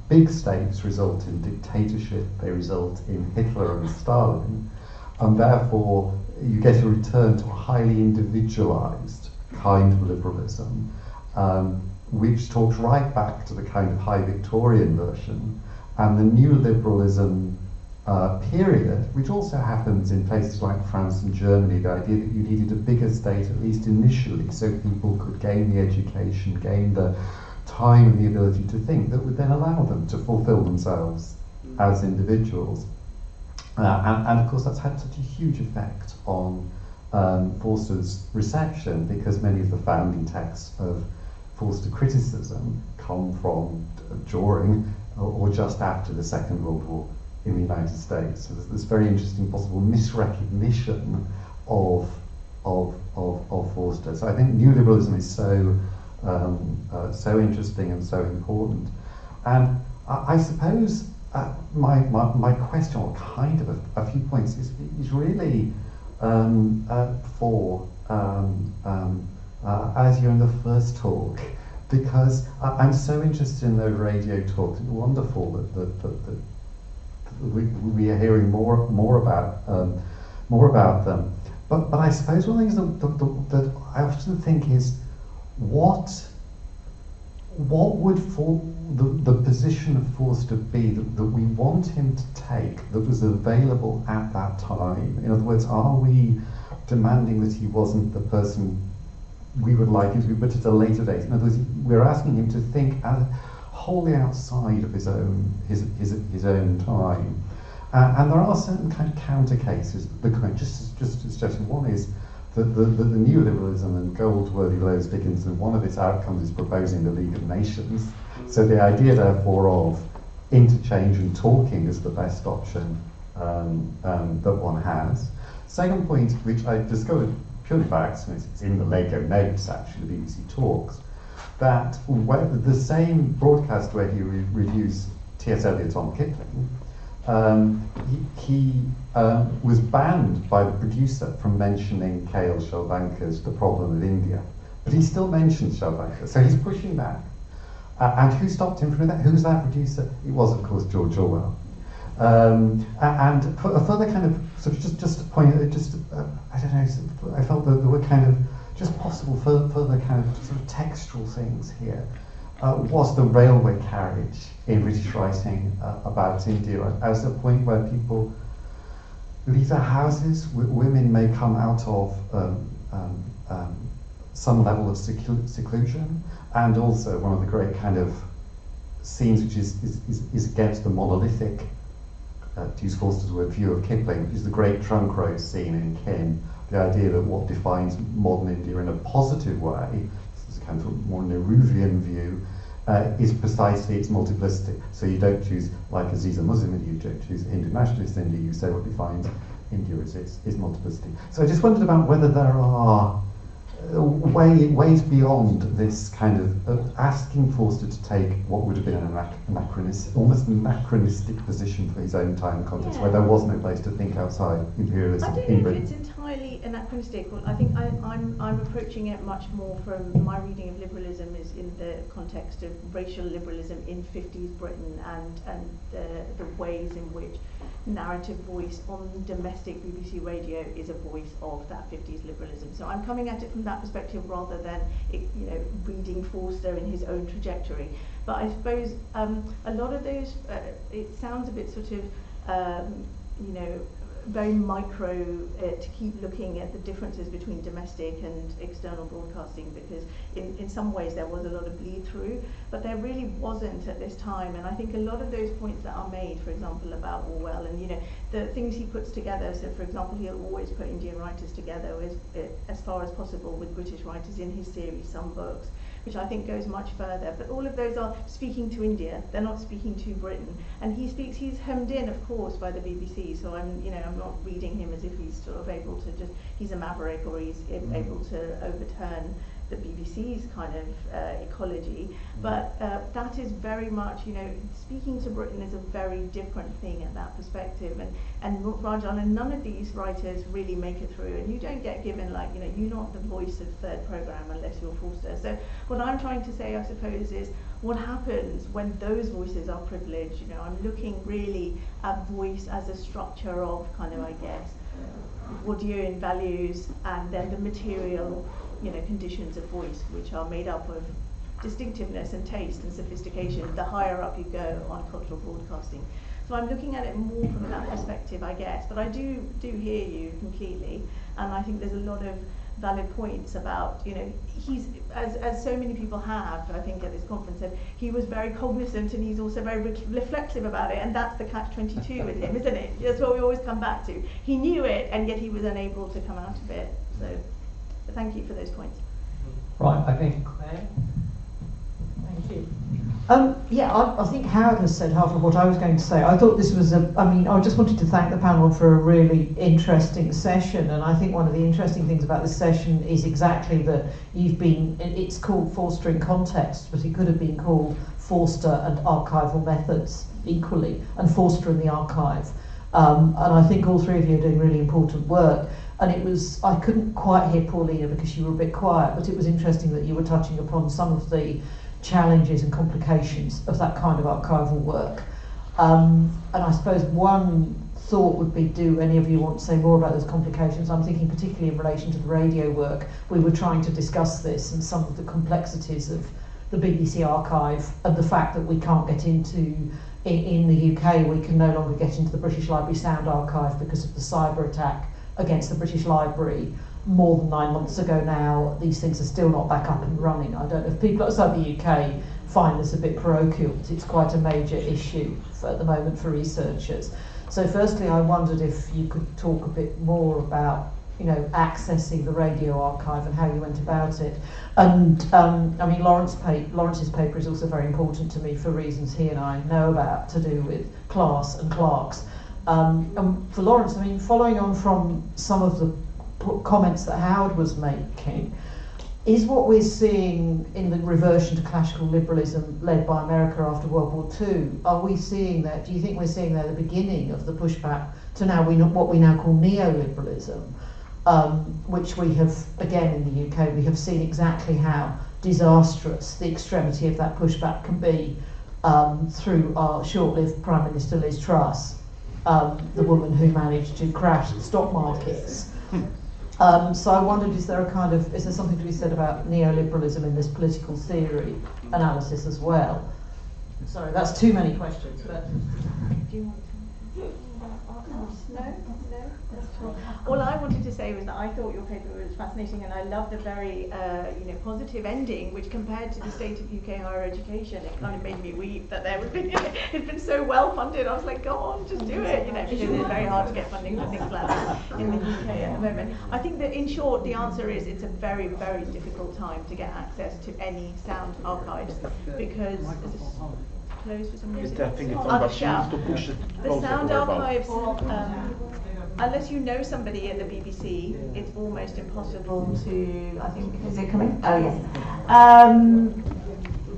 big states result in dictatorship, they result in Hitler and Stalin, and therefore you get a return to a highly individualized kind of liberalism, which talks right back to the kind of high Victorian version, and the new liberalism period, which also happens in places like France and Germany, the idea that you needed a bigger state, at least initially, so people could gain the education, gain the time and the ability to think, that would then allow them to fulfill themselves as individuals. And of course that's had such a huge effect on Forster's reception, because many of the founding texts of Forster criticism come from during or just after the Second World War in the United States. So there's this very interesting possible misrecognition of Forster. So I think neoliberalism is so interesting and so important. And I suppose my question, or kind of a few points, is really for as you're in the first talk, because I'm so interested in those radio talks. It's wonderful that we are hearing more about them. But I suppose one of the things that I often think is, what would the position of Forster be that we want him to take, that was available at that time? In other words, are we demanding that he wasn't the person we would like him to be, but at a later date? In other words, we're asking him to think wholly outside of his own time. And there are certain kind of counter cases that come in, just suggesting. One is that the neoliberalism and Goldsworthy, Lowe's, Dickinson, one of its outcomes is proposing the League of Nations. So the idea, therefore, of interchange and talking is the best option that one has. Second point, which I discovered purely by accident, it's in the Lego notes, actually, the BBC Talks, that the same broadcast where he reviews T.S. Eliot on Kipling, he was banned by the producer from mentioning K.L. Shalvankar's The Problem of India. But he still mentions Shalvankar, so he's pushing back. And who stopped him from that? Who's that producer? It was, of course, George Orwell. And for a further kind of, sort of just to point, I don't know, I felt that there were kind of just possible further kind of sort of textual things here. Was the railway carriage in British writing about India as a point where people leave their houses? Women may come out of some level of seclusion, and also one of the great kind of scenes which is against the monolithic, to use Forster's word, view of Kipling, which is the great trunk road scene in Kim, the idea that what defines modern India in a positive way, this is a kind of more Nehruvian view, is precisely its multiplicity. So you don't choose, like Aziza Muslim India, you don't choose Hindu nationalist India, you say what defines India is multiplicity. So I just wondered about whether there are ways beyond this kind of asking Forster to take what would have been an anachronistic, almost anachronistic position for his own time and context, where there was no place to think outside imperialism. I don't know if it's entirely anachronistic. Well, I think I'm approaching it much more from my reading of liberalism is in the context of racial liberalism in 50s Britain and the ways in which narrative voice on domestic BBC radio is a voice of that 50s liberalism. So I'm coming at it from that perspective rather than reading Forster in his own trajectory. But I suppose a lot of those, it sounds a bit sort of, very micro to keep looking at the differences between domestic and external broadcasting, because in some ways there was a lot of bleed through, but there really wasn't at this time. And I think a lot of those points that are made, for example, about Orwell and the things he puts together, so for example he'll always put Indian writers together as far as possible with British writers in his series, some books, which I think goes much further. But all of those are speaking to India, they're not speaking to Britain. And he's hemmed in, of course, by the BBC, so I'm not reading him as if he's sort of able to he's a maverick, or he's able to overturn the BBC's kind of ecology. But that is very much, speaking to Britain is a very different thing at that perspective. And Rajan and none of these writers really make it through. And you don't get given, you're not the voice of third programme unless you're Forster. So what I'm trying to say, I suppose, is what happens when those voices are privileged. I'm looking really at voice as a structure of Bourdieuian values, and then the material conditions of voice, which are made up of distinctiveness and taste and sophistication the higher up you go on cultural broadcasting. So I'm looking at it more from that perspective, I guess. But I do hear you completely, and I think there's a lot of valid points about, he's, as so many people have, I think, at this conference, said he was very cognizant, and he's also very reflexive about it, and that's the catch-22 with him, isn't it? That's what we always come back to. He knew it, and yet he was unable to come out of it. So thank you for those points. Right, I think Claire. Thank you. I think Howard has said half of what I was going to say. I thought this was I just wanted to thank the panel for a really interesting session, and I think one of the interesting things about this session is exactly that it's called Forster in Context, but it could have been called Forster and Archival Methods equally, and Forster in the Archive. And I think all three of you are doing really important work. And I couldn't quite hear Paulina because you were a bit quiet, but it was interesting that you were touching upon some of the challenges and complications of that kind of archival work. And I suppose one thought would be, do any of you want to say more about those complications? I'm thinking particularly in relation to the radio work. We were trying to discuss this and some of the complexities of the BBC archive, and the fact that we can't get into, in the UK, we can no longer get into the British Library Sound Archive because of the cyber attack against the British Library more than 9 months ago now. These things are still not back up and running. I don't know if people outside the UK find this a bit parochial, but it's quite a major issue at the moment for researchers. So firstly, I wondered if you could talk a bit more about accessing the radio archive and how you went about it. And Lawrence's paper is also very important to me for reasons he and I know about, to do with class and clerks. And for Lawrence, following on from some of the comments that Howard was making, is what we're seeing in the reversion to classical liberalism led by America after World War II, are we seeing that, do you think we're seeing there the beginning of the pushback to now what we now call neoliberalism, which we have, again in the UK, we have seen exactly how disastrous the extremity of that pushback can be through our short-lived Prime Minister Liz Truss, the woman who managed to crash the stock markets. So I wondered, is there something to be said about neoliberalism in this political theory analysis as well? Sorry, that's too many questions, but do you want to? No? All I wanted to say was that I thought your paper was fascinating, and I loved the very positive ending, which compared to the state of UK higher education, it kind of made me weep that it's been so well funded. I was like, go on, just do it, because it's very hard to get funding for things like that in the UK at the moment. I think that in short, the answer is it's a very, very difficult time to get access to any sound archives, because closed for some reason. I think it's on, but she needs to push it The sound archives, unless you know somebody at the BBC, it's almost impossible to, I think, is it coming? Oh, yes.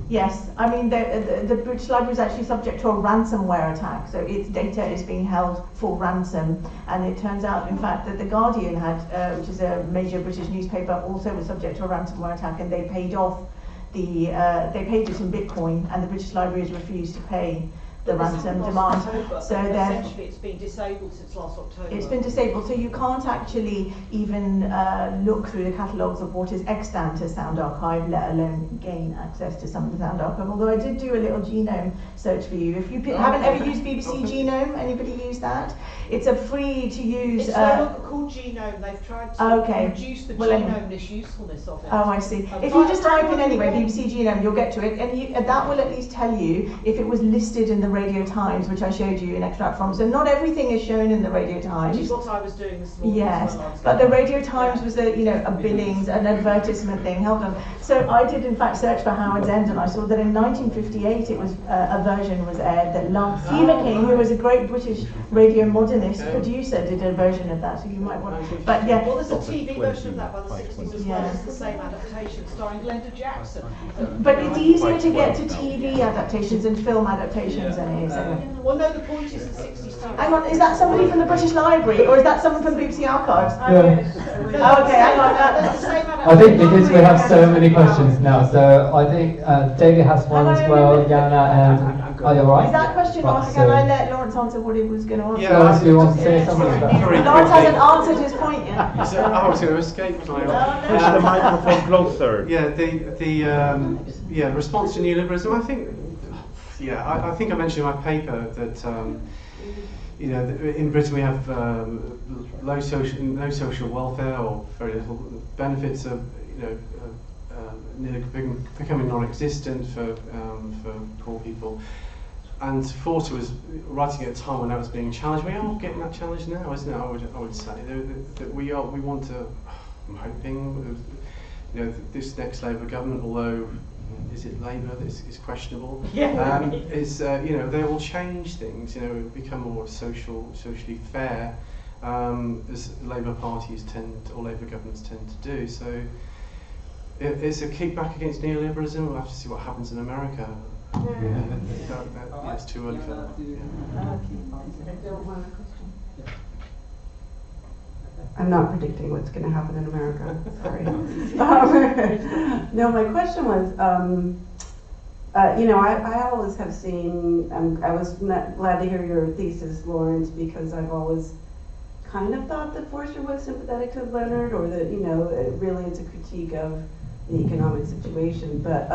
Yes, the British Library is actually subject to a ransomware attack, so its data is being held for ransom, and it turns out, in fact, that The Guardian had, which is a major British newspaper, also was subject to a ransomware attack, and they paid off they paid it in Bitcoin, and the British Library has refused to pay the ransom demand. So then essentially it's been disabled since last October. it's been disabled, so you can't actually even look through the catalogues of what is extant as Sound Archive, let alone gain access to some of the Sound Archive. Although I did do a little genome search for you. If you haven't ever used BBC Genome, anybody use that? It's a free to use. It's no longer called Genome. They've tried to reduce the genome-less usefulness of it. Oh, I see. If you just type in anyway BBC Genome, you'll get to it, and that will at least tell you if it was listed in the Radio Times, which I showed you an extract from. So not everything is shown in the Radio Times. Which is what I was doing this morning. Yes, but the Radio Times was a Billings, an advertisement thing. Hold on. So I did in fact search for Howard's End, and I saw that in 1958 it was a version was aired that Stephen King, who was a great British radio modernist producer, did a version of that. So you might want. But yeah. Well, there's a TV version of that by the 60s as well. It's the same adaptation starring Glenda Jackson. But it's easier to get to TV adaptations and film adaptations than it is. Well, no, the point is the 60s. Hang on, is that somebody from the British Library or is that someone from the BBC Archives? Yeah. Okay, hang on. I think because we have so many questions now, so I think David has one as well, Yana, and are you alright? Is that question asked? Can I let Lawrence answer what he was going to answer? Yeah, do you want to say something about that? Lawrence hasn't answered his point yet. I was going to escape. Push the microphone closer. Yeah, the response to neoliberalism. I think, I think I mentioned in my paper that in Britain we have no social welfare or very little benefits of becoming non-existent for poor people. And Forster was writing at a time when that was being challenged. We are getting that challenge now, isn't it? I would say that we want to. I'm hoping this next Labour government, although is it Labour is questionable, they will change things. Become more socially fair, as Labour parties or Labour governments tend to do. So it's a kickback against neoliberalism. We'll have to see what happens in America. It's too early for that. I'm not predicting what's going to happen in America. Sorry. No, my question was, I always have seen. I was glad to hear your thesis, Lawrence, because I've always kind of thought that Forster was sympathetic to Leonard, or that it really is a critique of the economic situation. But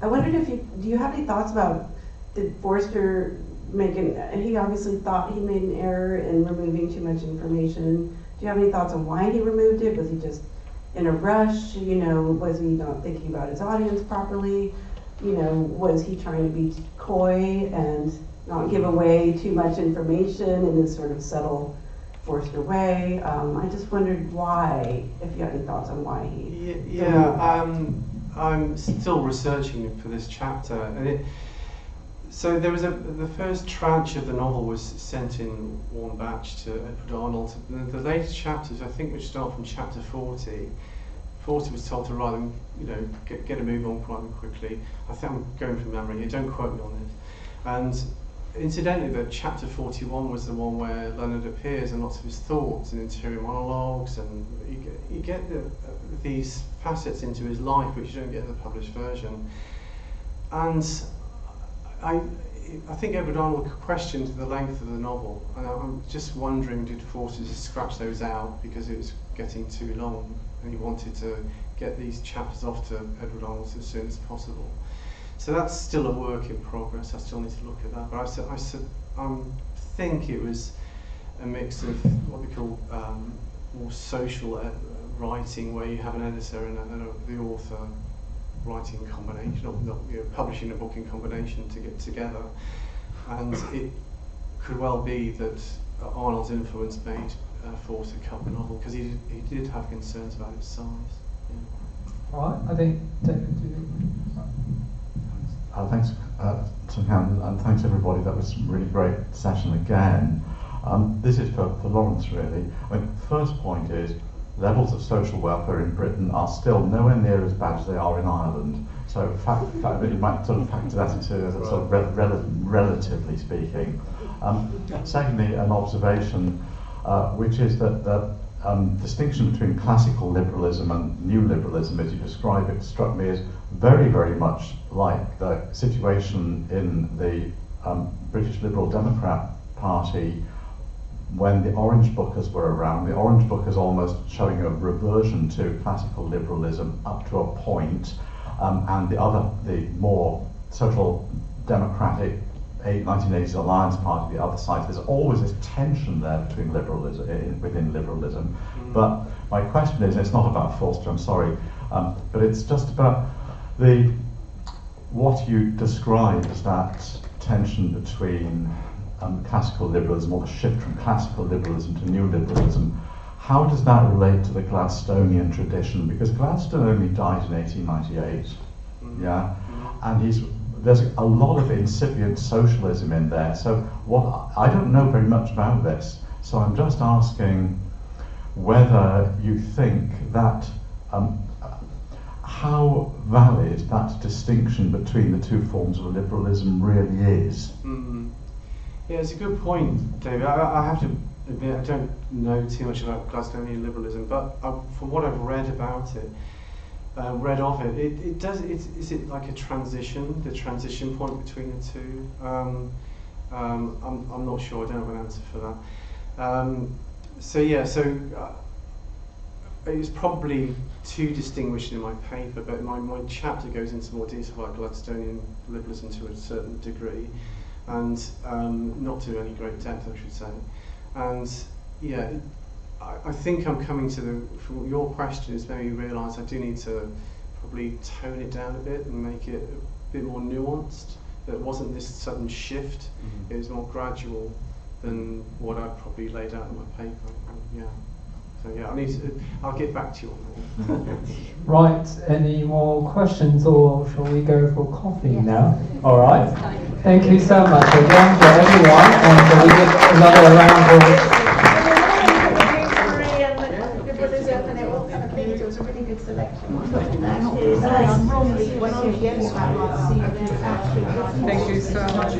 I wondered do you have any thoughts about, did Forster he obviously thought he made an error in removing too much information. Do you have any thoughts on why he removed it? Was he just in a rush? Was he not thinking about his audience properly? Was he trying to be coy and not give away too much information in this sort of subtle Forster way? I just wondered why, if you had any thoughts on why he... I'm still researching for this chapter, and so there was the first tranche of the novel was sent in one batch to Edward Arnold. The latest chapters, I think, which start from chapter 40, Forster was told to write them, get a move on quite quickly. I think I'm going from memory here, don't quote me on it. And incidentally, the chapter 41 was the one where Leonard appears and lots of his thoughts and interior monologues, and you get these facets into his life which you don't get in the published version. And I think Edward Arnold questioned the length of the novel, and I'm just wondering, did Forster just scratch those out because it was getting too long, and he wanted to get these chapters off to Edward Arnold as soon as possible? So that's still a work in progress. I still need to look at that. But I think it was a mix of what we call more social writing, where you have an editor and the author writing in combination, not publishing a book in combination to get together. And it could well be that Arnold's influence made Forster cut the novel, because he did have concerns about its size. Yeah. All right, I think David. Thanks, Tsung-Han, and thanks everybody. That was a really great session again. This is for Lawrence, really. First point is, levels of social welfare in Britain are still nowhere near as bad as they are in Ireland. So the fact that you might sort of factor that into sort of relatively speaking. Secondly, an observation, which is that the distinction between classical liberalism and new liberalism, as you describe it, struck me as very, very much like the situation in the British Liberal Democrat Party, when the Orange Bookers were around, the Orange Bookers almost showing a reversion to classical liberalism up to a point, and the more social democratic 1980s Alliance Party, the other side. There's always this tension there between liberalism, within liberalism. But my question is, it's not about Forster, I'm sorry, but it's just about what you described as that tension between classical liberalism, or the shift from classical liberalism to new liberalism. How does that relate to the Gladstonian tradition? Because Gladstone only died in 1898, yeah, and there's a lot of incipient socialism in there. So I don't know very much about this. So I'm just asking whether you think that how valid that distinction between the two forms of liberalism really is. Yeah, it's a good point, David. I have to admit, I don't know too much about Gladstonian liberalism, but from what I've read about it, is it like a transition, the transition point between the two? I'm not sure, I don't have an answer for that. It's probably too distinguished in my paper, but my chapter goes into more detail about Gladstonian liberalism to a certain degree, and not to any great depth, I should say. And yeah, I think I'm coming to from your question is maybe realise I do need to probably tone it down a bit and make it a bit more nuanced. That it wasn't this sudden shift, it was more gradual than what I'd probably laid out in my paper. Yeah. So yeah, I'll get back to you on that. Right, any more questions, or shall we go for coffee now? All right. Thank you so much again for everyone, and we get another round of... It was a really good selection. Thank you so much.